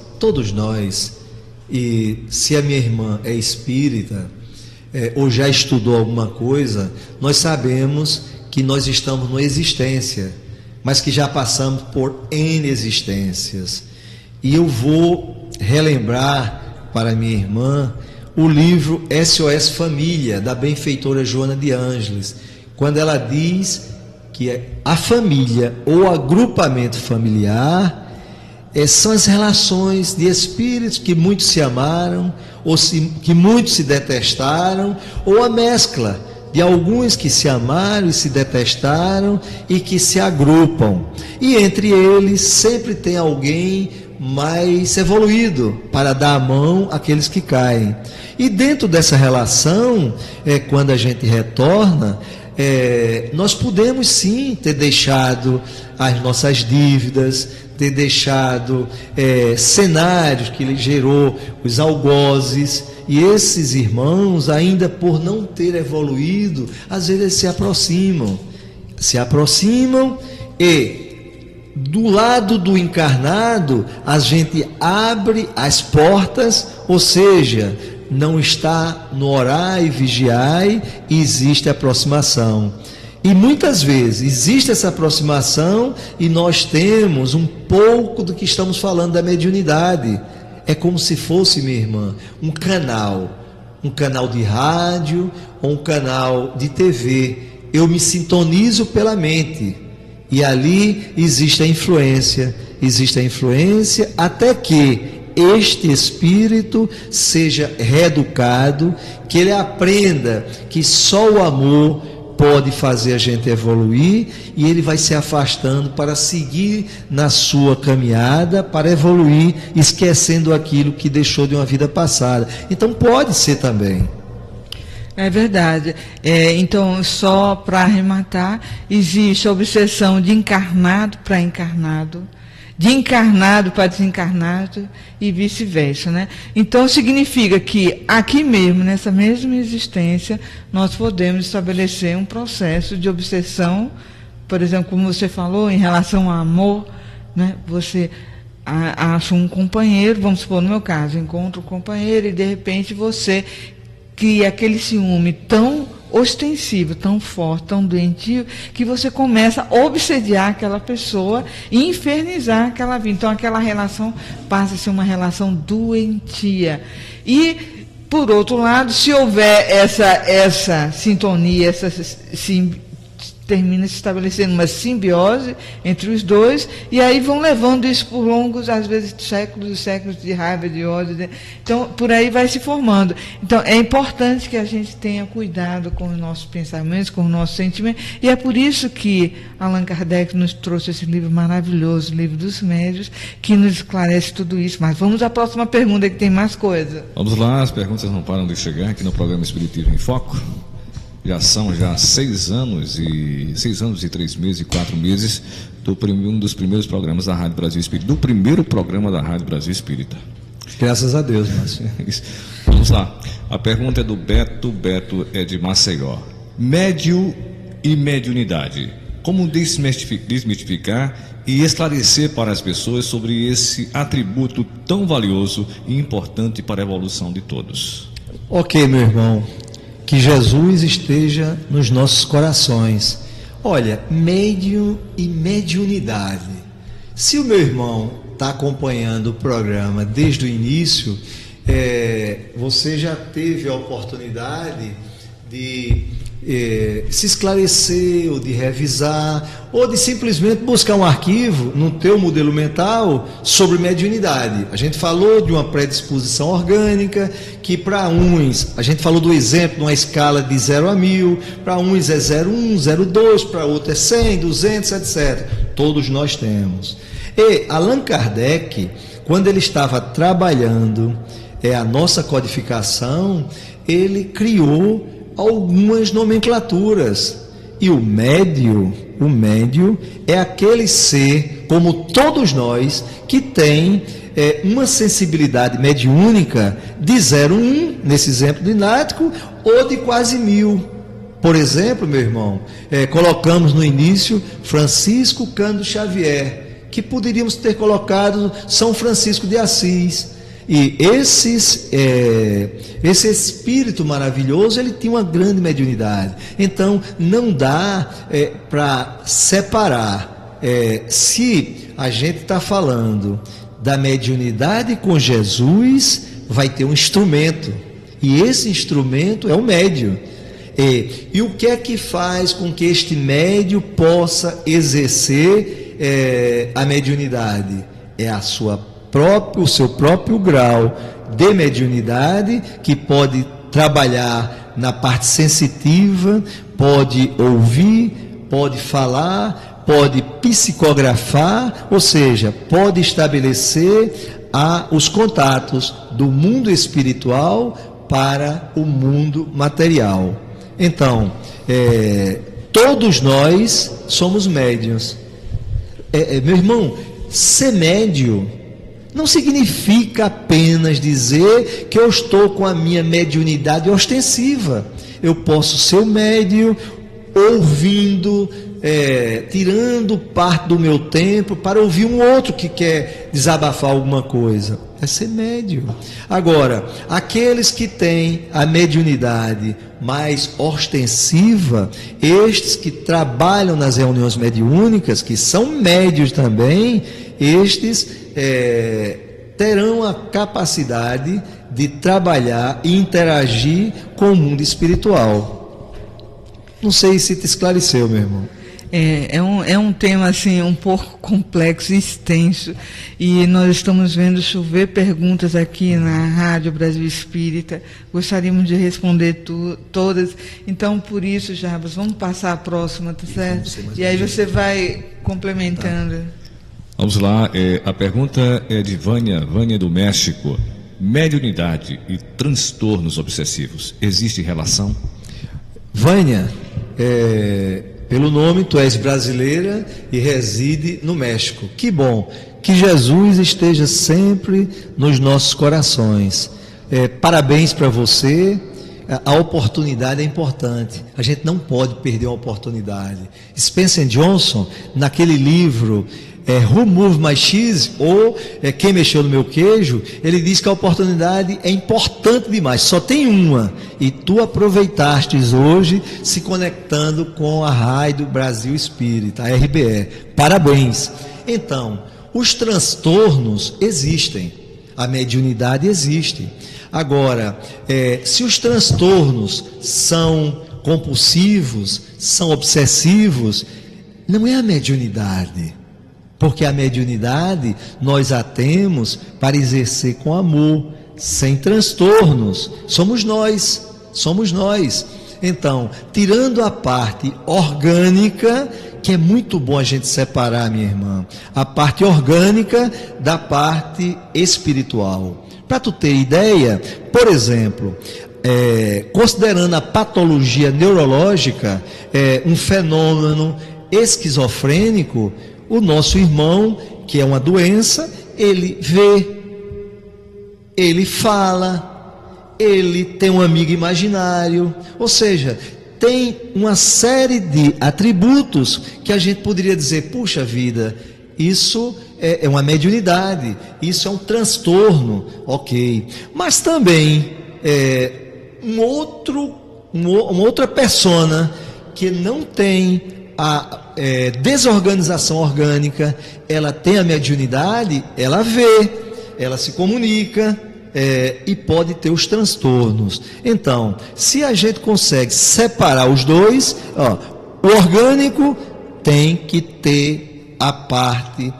e se a minha irmã é espírita, ou já estudou alguma coisa, nós sabemos que nós estamos numa existência, mas que já passamos por N existências. E eu vou relembrar para minha irmã o livro SOS Família, da benfeitora Joana de Ângeles, quando ela diz que a família ou agrupamento familiar são as relações de espíritos que muitos se amaram, que muitos se detestaram, ou a mescla de alguns que se amaram e se detestaram e que se agrupam. E entre eles sempre tem alguém mais evoluído para dar a mão àqueles que caem. E dentro dessa relação, quando a gente retorna, nós podemos sim ter deixado as nossas dívidas, ter deixado cenários que ele gerou, os algozes, e esses irmãos, ainda por não ter evoluído, às vezes se aproximam e do lado do encarnado a gente abre as portas, ou seja, não está no orai e vigiai, e existe aproximação. E muitas vezes existe essa aproximação e nós temos um pouco do que estamos falando da mediunidade. É como se fosse, minha irmã, um canal de rádio ou um canal de TV. Eu me sintonizo pela mente e ali existe a influência até que este espírito seja reeducado, que ele aprenda que só o amor pode fazer a gente evoluir, e ele vai se afastando para seguir na sua caminhada, para evoluir, esquecendo aquilo que deixou de uma vida passada. Então pode ser também. É verdade. Então, só para arrematar, existe a obsessão de encarnado para encarnado, de encarnado para desencarnado e vice-versa, né? Então significa que aqui mesmo, nessa mesma existência, nós podemos estabelecer um processo de obsessão, por exemplo, como você falou, em relação ao amor, né? Você acha um companheiro, vamos supor, no meu caso, encontro um companheiro e de repente você cria aquele ciúme tão ostensivo, tão forte, tão doentio, que você começa a obsediar aquela pessoa e infernizar aquela vida. Então aquela relação passa a ser uma relação doentia. E, por outro lado, se houver essa sintonia, termina se estabelecendo uma simbiose entre os dois, e aí vão levando isso por longos, às vezes séculos e séculos de raiva, de ódio, né? Então por aí vai se formando. Então é importante que a gente tenha cuidado com os nossos pensamentos, com os nossos sentimentos, e é por isso que Allan Kardec nos trouxe esse livro maravilhoso, o Livro dos Médiuns, que nos esclarece tudo isso. Mas vamos à próxima pergunta, que tem mais coisa. Vamos lá, as perguntas não param de chegar aqui no programa Espiritismo em Foco. Já são 6 anos e 3 meses e 4 meses um dos primeiros programas da Rádio Brasil Espírita, do primeiro programa da Rádio Brasil Espírita. Graças a Deus, Márcio. Vamos lá. A pergunta é do Beto. Beto é de Maceió. Médio e mediunidade. Como desmistificar e esclarecer para as pessoas sobre esse atributo tão valioso e importante para a evolução de todos? Ok, meu irmão. Que Jesus esteja nos nossos corações. Olha, médium e mediunidade. Se o meu irmão está acompanhando o programa desde o início, você já teve a oportunidade de se esclarecer, ou de revisar, ou de simplesmente buscar um arquivo no teu modelo mental sobre mediunidade. A gente falou de uma predisposição orgânica, que para uns, a gente falou do exemplo de uma escala de 0 a 1000, para uns é 0,1, 0,2, para outros é 100, 200, etc. Todos nós temos. E Allan Kardec, quando ele estava trabalhando a nossa codificação, ele criou algumas nomenclaturas. E o médio é aquele ser, como todos nós, que tem uma sensibilidade mediúnica de 0,1, nesse exemplo didático, ou de quase 1000. Por exemplo, meu irmão, colocamos no início Francisco Cândido Xavier, que poderíamos ter colocado São Francisco de Assis. E esse espírito maravilhoso, ele tinha uma grande mediunidade. Então, não dá para separar. Se a gente está falando da mediunidade com Jesus, vai ter um instrumento. E esse instrumento é o médium. E o que é que faz com que este médium possa exercer a mediunidade? É o seu próprio grau de mediunidade, que pode trabalhar na parte sensitiva, pode ouvir, pode falar, pode psicografar, ou seja, pode estabelecer os contatos do mundo espiritual para o mundo material. Então, todos nós somos médiuns. Meu irmão, ser médium não significa apenas dizer que eu estou com a minha mediunidade ostensiva. Eu posso ser o médium ouvindo, tirando parte do meu tempo para ouvir um outro que quer desabafar alguma coisa. É ser médium. Agora, aqueles que têm a mediunidade mais ostensiva, estes que trabalham nas reuniões mediúnicas, que são médios também, estes terão a capacidade de trabalhar e interagir com o mundo espiritual. Não sei se te esclareceu, meu irmão. É um tema assim um pouco complexo e extenso, e nós estamos vendo chover perguntas aqui na Rádio Brasil Espírita. Gostaríamos de responder todas, então por isso, Jarbas, vamos passar a próxima, tá certo? E aí você vai complementando. Tá. Vamos lá, a pergunta é de Vânia do México. Mediunidade e transtornos obsessivos, existe relação? Vânia, pelo nome, tu és brasileira e reside no México. Que bom, que Jesus esteja sempre nos nossos corações. Parabéns para você. A oportunidade é importante. A gente não pode perder uma oportunidade. Spencer Johnson, naquele livro Who Moved My Cheese, ou Quem Mexeu no Meu Queijo, ele diz que a oportunidade é importante demais, só tem uma, e tu aproveitastes hoje se conectando com a Rádio Brasil Espírita, a RBE. Parabéns. Então, os transtornos existem, a mediunidade existe. Agora, se os transtornos são compulsivos, são obsessivos, não é a mediunidade. Porque a mediunidade nós a temos para exercer com amor, sem transtornos. Somos nós. Então, tirando a parte orgânica, que é muito bom a gente separar, minha irmã, a parte orgânica da parte espiritual. Para tu ter ideia, por exemplo, considerando a patologia neurológica, um fenômeno esquizofrênico, o nosso irmão, que é uma doença, ele vê, ele fala, ele tem um amigo imaginário, ou seja, tem uma série de atributos que a gente poderia dizer, puxa vida, isso é uma mediunidade, isso é um transtorno, ok. Mas também uma outra persona que não tem a desorganização orgânica, ela tem a mediunidade, ela vê, ela se comunica e pode ter os transtornos. Então, se a gente consegue separar os dois, o orgânico tem que ter a parte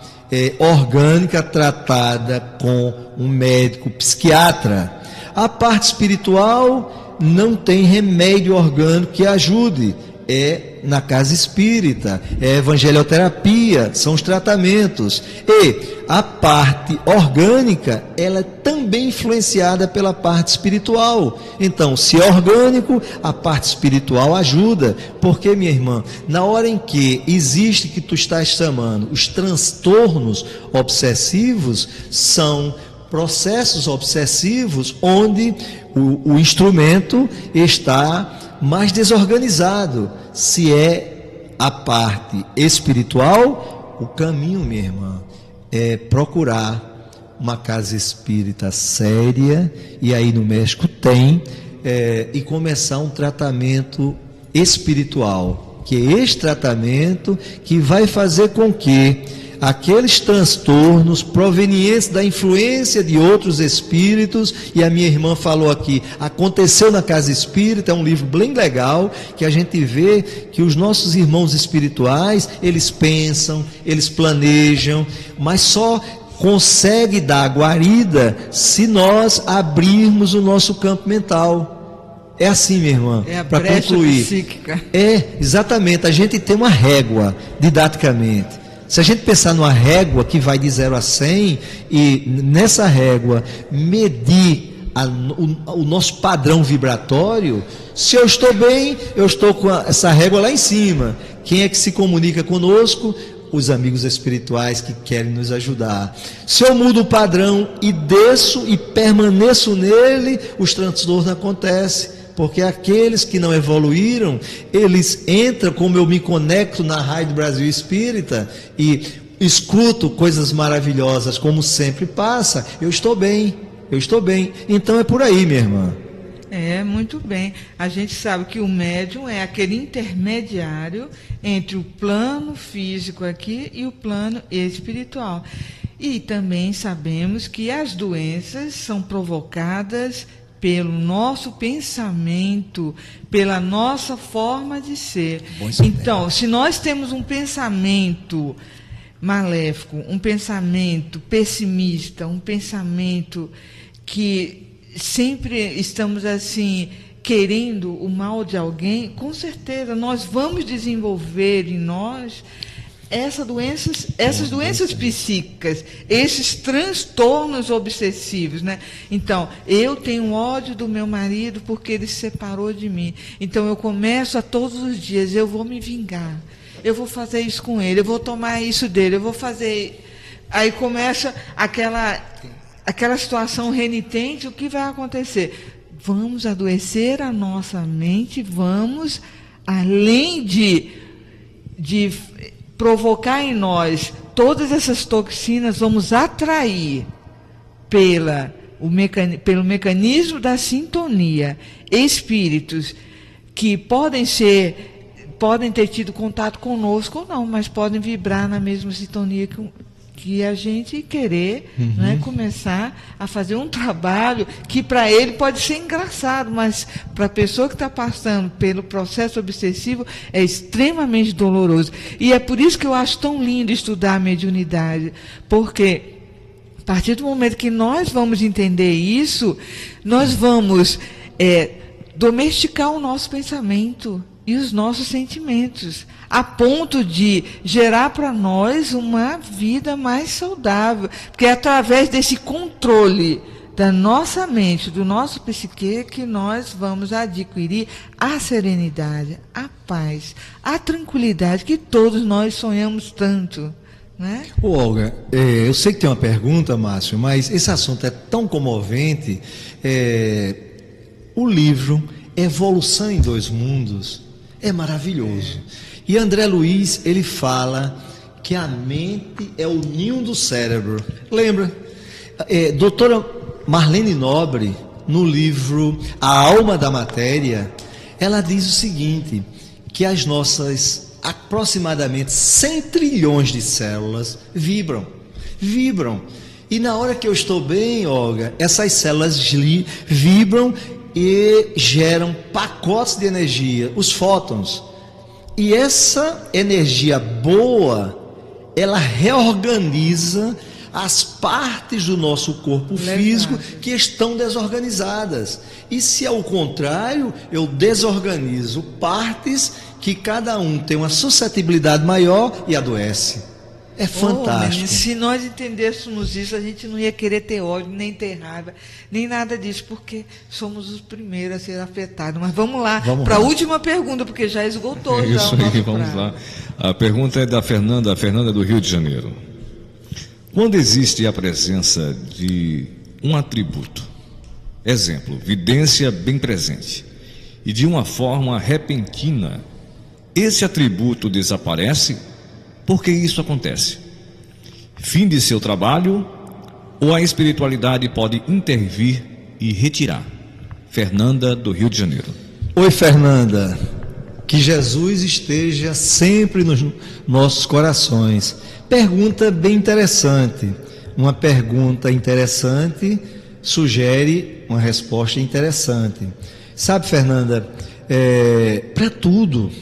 orgânica tratada com um médico psiquiatra. A parte espiritual não tem remédio orgânico que ajude. é na casa espírita, é a evangelioterapia, são os tratamentos. E a parte orgânica, ela é também influenciada pela parte espiritual. Então, se é orgânico, a parte espiritual ajuda. Porque, minha irmã, na hora em que existe, que tu estás chamando, os transtornos obsessivos, são processos obsessivos onde o instrumento está mais desorganizado. Se é a parte espiritual, o caminho, minha irmã, é procurar uma casa espírita séria, e aí no México tem, e começar um tratamento espiritual, que é esse tratamento que vai fazer com que aqueles transtornos provenientes da influência de outros espíritos, e a minha irmã falou aqui, aconteceu na casa espírita, é um livro bem legal, que a gente vê que os nossos irmãos espirituais, eles pensam, eles planejam, mas só consegue dar guarida se nós abrirmos o nosso campo mental. É assim, minha irmã, para concluir. Psíquica. Exatamente, a gente tem uma régua, didaticamente. Se a gente pensar numa régua que vai de 0 a 100, e nessa régua medir o nosso padrão vibratório, se eu estou bem, eu estou com essa régua lá em cima. Quem é que se comunica conosco? Os amigos espirituais que querem nos ajudar. Se eu mudo o padrão e desço e permaneço nele, os transtornos acontecem. Porque aqueles que não evoluíram, eles entram, como eu me conecto na Rádio Brasil Espírita e escuto coisas maravilhosas, como sempre passa, eu estou bem. Então é por aí, minha irmã. Muito bem. A gente sabe que o médium é aquele intermediário entre o plano físico aqui e o plano espiritual. E também sabemos que as doenças são provocadas pelo nosso pensamento, pela nossa forma de ser. Então, se nós temos um pensamento maléfico, um pensamento pessimista, um pensamento que sempre estamos assim querendo o mal de alguém, com certeza nós vamos desenvolver em nós essas doenças psíquicas, esses transtornos obsessivos, né? Então, eu tenho ódio do meu marido porque ele se separou de mim. Então, eu começo a todos os dias, eu vou me vingar, eu vou fazer isso com ele, eu vou tomar isso dele, eu vou fazer... Aí começa aquela situação renitente, o que vai acontecer? Vamos adoecer a nossa mente, vamos, além de provocar em nós todas essas toxinas, vamos atrair pelo mecanismo da sintonia espíritos que podem ter tido contato conosco ou não, mas podem vibrar na mesma sintonia que a gente querer, né, começar a fazer um trabalho que para ele pode ser engraçado, mas para a pessoa que está passando pelo processo obsessivo é extremamente doloroso. E é por isso que eu acho tão lindo estudar a mediunidade, porque a partir do momento que nós vamos entender isso, nós vamos domesticar o nosso pensamento e os nossos sentimentos, a ponto de gerar para nós uma vida mais saudável, porque é através desse controle da nossa mente, do nosso psique, que nós vamos adquirir a serenidade, a paz, a tranquilidade que todos nós sonhamos tanto, né? Olga, eu sei que tem uma pergunta, Márcio, mas esse assunto é tão comovente. O livro Evolução em Dois Mundos é maravilhoso. E André Luiz, ele fala que a mente é o ninho do cérebro. Lembra? Doutora Marlene Nobre, no livro A Alma da Matéria, ela diz o seguinte, que as nossas aproximadamente 100 trilhões de células vibram. E na hora que eu estou bem, Olga, essas células vibram e geram pacotes de energia, os fótons. E essa energia boa, ela reorganiza as partes do nosso corpo físico que estão desorganizadas. E se ao contrário, eu desorganizo partes que cada um tem uma suscetibilidade maior e adoece. É fantástico. Se nós entendêssemos isso, a gente não ia querer ter ódio, nem ter raiva, nem nada disso, porque somos os primeiros a ser afetados. Mas vamos lá para a última pergunta, porque já esgotou. É isso aí, vamos lá. A pergunta é da Fernanda do Rio de Janeiro. Quando existe a presença de um atributo, exemplo, vidência bem presente, e de uma forma repentina, esse atributo desaparece? Por que isso acontece? Fim de seu trabalho ou a espiritualidade pode intervir e retirar? Fernanda do Rio de Janeiro. Oi, Fernanda. Que Jesus esteja sempre nos nossos corações. Pergunta bem interessante. Uma pergunta interessante sugere uma resposta interessante. Sabe, Fernanda, para tudo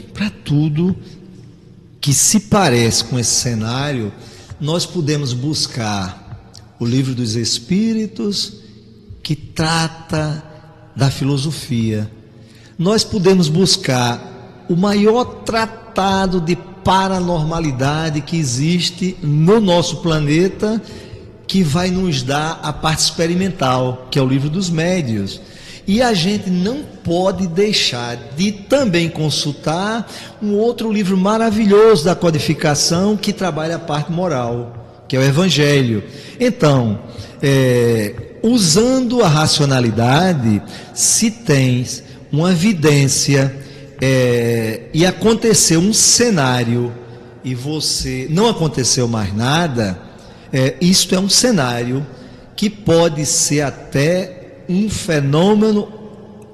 que se parece com esse cenário, nós podemos buscar o Livro dos Espíritos, que trata da filosofia. Nós podemos buscar o maior tratado de paranormalidade que existe no nosso planeta, que vai nos dar a parte experimental, que é o Livro dos Médiuns. E a gente não pode deixar de também consultar um outro livro maravilhoso da codificação que trabalha a parte moral, que é o Evangelho. Então, usando a racionalidade, se tens uma evidência e aconteceu um cenário e você não aconteceu mais nada, isto é um cenário que pode ser até um fenômeno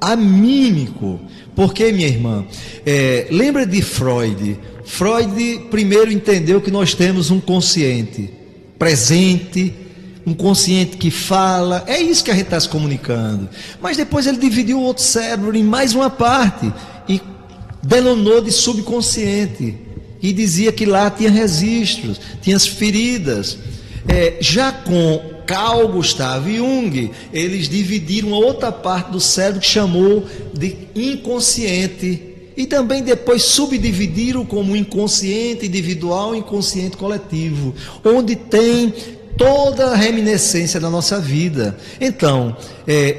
anímico. Porque, minha irmã, lembra de Freud? Freud primeiro entendeu que nós temos um consciente presente, um consciente que fala, é isso que a gente está se comunicando. Mas depois ele dividiu o outro cérebro em mais uma parte e denominou de subconsciente e dizia que lá tinha registros, tinha as feridas. Já com Carl Gustav Jung, eles dividiram uma outra parte do cérebro que chamou de inconsciente e também depois subdividiram como inconsciente individual e inconsciente coletivo, onde tem toda a reminiscência da nossa vida. Então,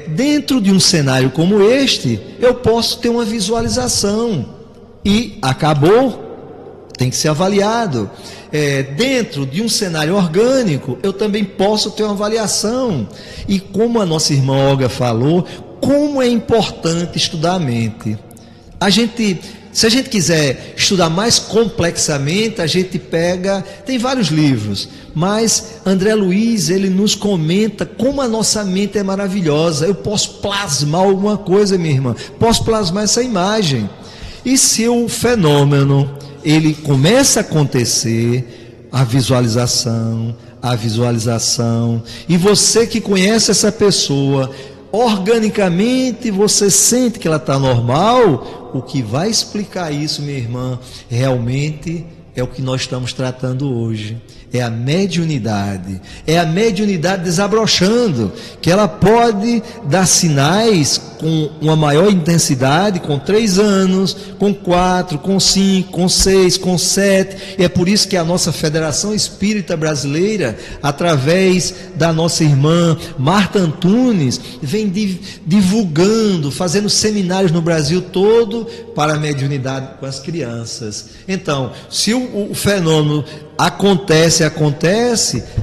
dentro de um cenário como este, eu posso ter uma visualização e acabou, tem que ser avaliado. Dentro de um cenário orgânico, eu também posso ter uma avaliação. E como a nossa irmã Olga falou, como é importante estudar a mente. Se a gente quiser estudar mais complexamente, a gente tem vários livros, mas André Luiz, ele nos comenta como a nossa mente é maravilhosa. Eu posso plasmar alguma coisa, minha irmã, posso plasmar essa imagem. E se o fenômeno ele começa a acontecer, a visualização, e você que conhece essa pessoa, organicamente você sente que ela está normal, o que vai explicar isso, minha irmã, realmente é o que nós estamos tratando hoje. É a mediunidade desabrochando, que ela pode dar sinais com uma maior intensidade, com 3 anos, com 4, com 5, com 6, com 7, e é por isso que a nossa Federação Espírita Brasileira, através da nossa irmã Marta Antunes, vem divulgando, fazendo seminários no Brasil todo para a mediunidade com as crianças. Então, se o fenômeno acontece,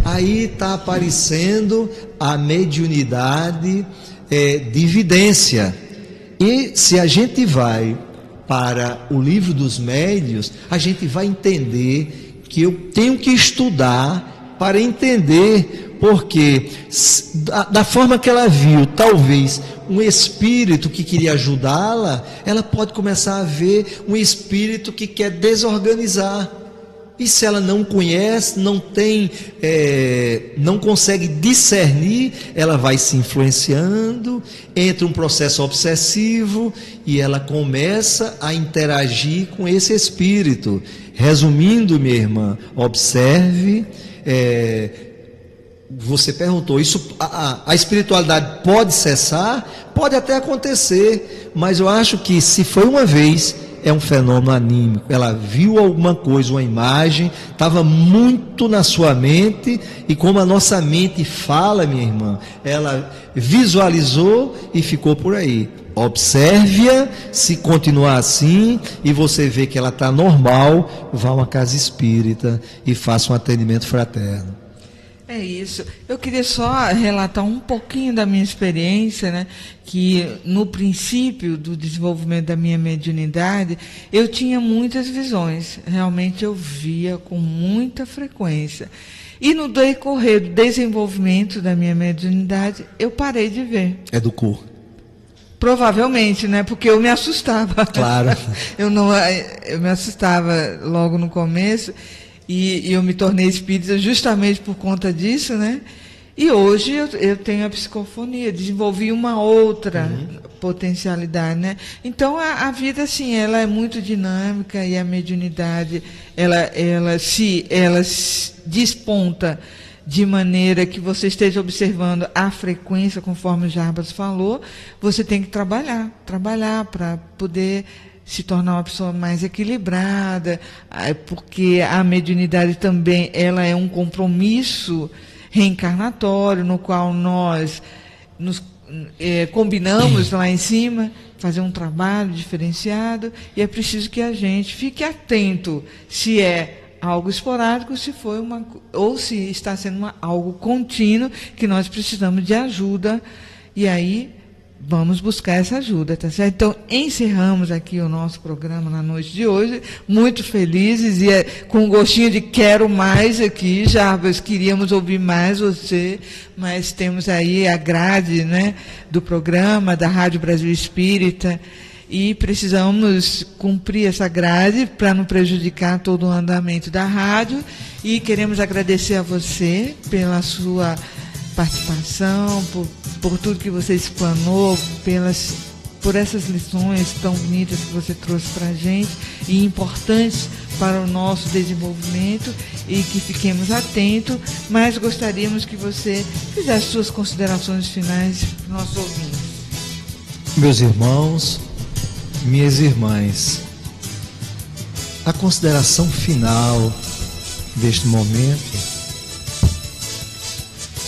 aí está aparecendo a mediunidade de evidência. E se a gente vai para o Livro dos Médiuns, a gente vai entender que eu tenho que estudar para entender, porque da forma que ela viu, talvez um espírito que queria ajudá-la, ela pode começar a ver um espírito que quer desorganizar. E se ela não conhece, não consegue discernir, ela vai se influenciando, entra um processo obsessivo e ela começa a interagir com esse espírito. Resumindo, minha irmã, observe. Você perguntou, a espiritualidade pode cessar? Pode até acontecer, mas eu acho que se foi uma vez, é um fenômeno anímico. Ela viu alguma coisa, uma imagem, estava muito na sua mente, e como a nossa mente fala, minha irmã, ela visualizou e ficou por aí. Observe-a, se continuar assim e você vê que ela está normal, vá a uma casa espírita e faça um atendimento fraterno. É isso. Eu queria só relatar um pouquinho da minha experiência, né? Que no princípio do desenvolvimento da minha mediunidade, eu tinha muitas visões. Realmente eu via com muita frequência. E no decorrer do desenvolvimento da minha mediunidade, eu parei de ver. É do corpo. Provavelmente, né? Porque eu me assustava. Claro. Eu me assustava logo no começo. E eu me tornei espírita justamente por conta disso, né? E hoje eu tenho a psicofonia, desenvolvi uma outra potencialidade, né? Então a vida, assim, ela é muito dinâmica, e a mediunidade, ela se desponta de maneira que você esteja observando a frequência, conforme o Jarbas falou. Você tem que trabalhar para poder se tornar uma pessoa mais equilibrada, porque a mediunidade também ela é um compromisso reencarnatório, no qual nós nos combinamos lá em cima, fazer um trabalho diferenciado, e é preciso que a gente fique atento se é algo esporádico, se foi ou se está sendo algo contínuo, que nós precisamos de ajuda, e aí vamos buscar essa ajuda, tá certo? Então, encerramos aqui o nosso programa na noite de hoje, muito felizes, e com um gostinho de quero mais aqui. Jarbas, queríamos ouvir mais você, mas temos aí a grade, né, do programa da Rádio Brasil Espírita, e precisamos cumprir essa grade para não prejudicar todo o andamento da rádio, e queremos agradecer a você pela sua participação, por tudo que você explanou, por essas lições tão bonitas que você trouxe para a gente, e importantes para o nosso desenvolvimento, e que fiquemos atentos, mas gostaríamos que você fizesse suas considerações finais para os nossos ouvintes. Meus irmãos, minhas irmãs, a consideração final deste momento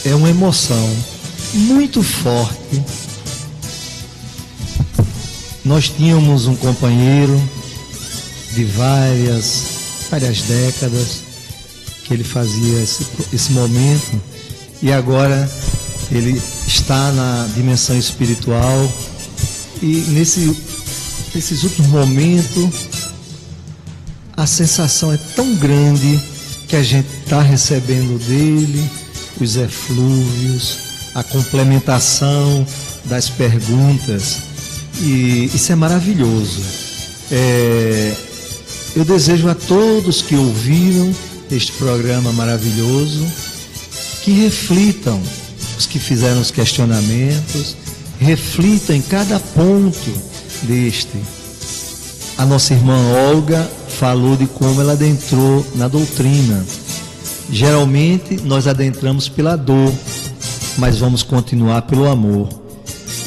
é uma emoção muito forte. Nós tínhamos um companheiro de várias décadas que ele fazia esse momento, e agora ele está na dimensão espiritual, e nesses últimos momentos a sensação é tão grande que a gente está recebendo dele os eflúvios, a complementação das perguntas, e isso é maravilhoso. Eu desejo a todos que ouviram este programa maravilhoso que reflitam, os que fizeram os questionamentos, reflitam em cada ponto deste. A nossa irmã Olga falou de como ela adentrou na doutrina. Geralmente nós adentramos pela dor, mas vamos continuar pelo amor.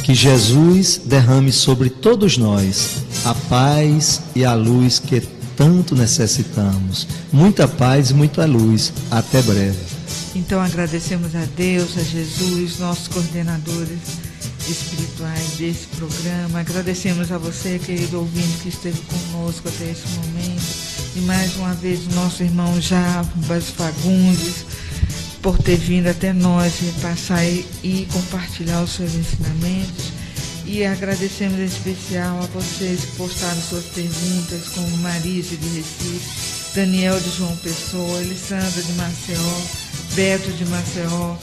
Que Jesus derrame sobre todos nós a paz e a luz que tanto necessitamos. Muita paz e muita luz. Até breve. Então agradecemos a Deus, a Jesus, nossos coordenadores espirituais desse programa. Agradecemos a você, querido ouvinte, que esteve conosco até esse momento. E mais uma vez o nosso irmão Jarbas Fagundes, por ter vindo até nós passar e compartilhar os seus ensinamentos. E agradecemos em especial a vocês que postaram suas perguntas, como Marise de Recife, Daniel de João Pessoa, Elisandra de Maceió, Beto de Maceió,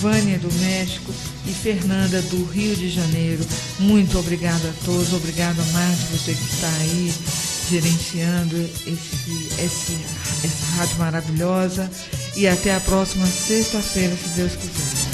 Vânia do México e Fernanda do Rio de Janeiro. Muito obrigado a todos, obrigado a Márcio, você que está aí gerenciando essa rádio maravilhosa, e até a próxima sexta-feira, se Deus quiser.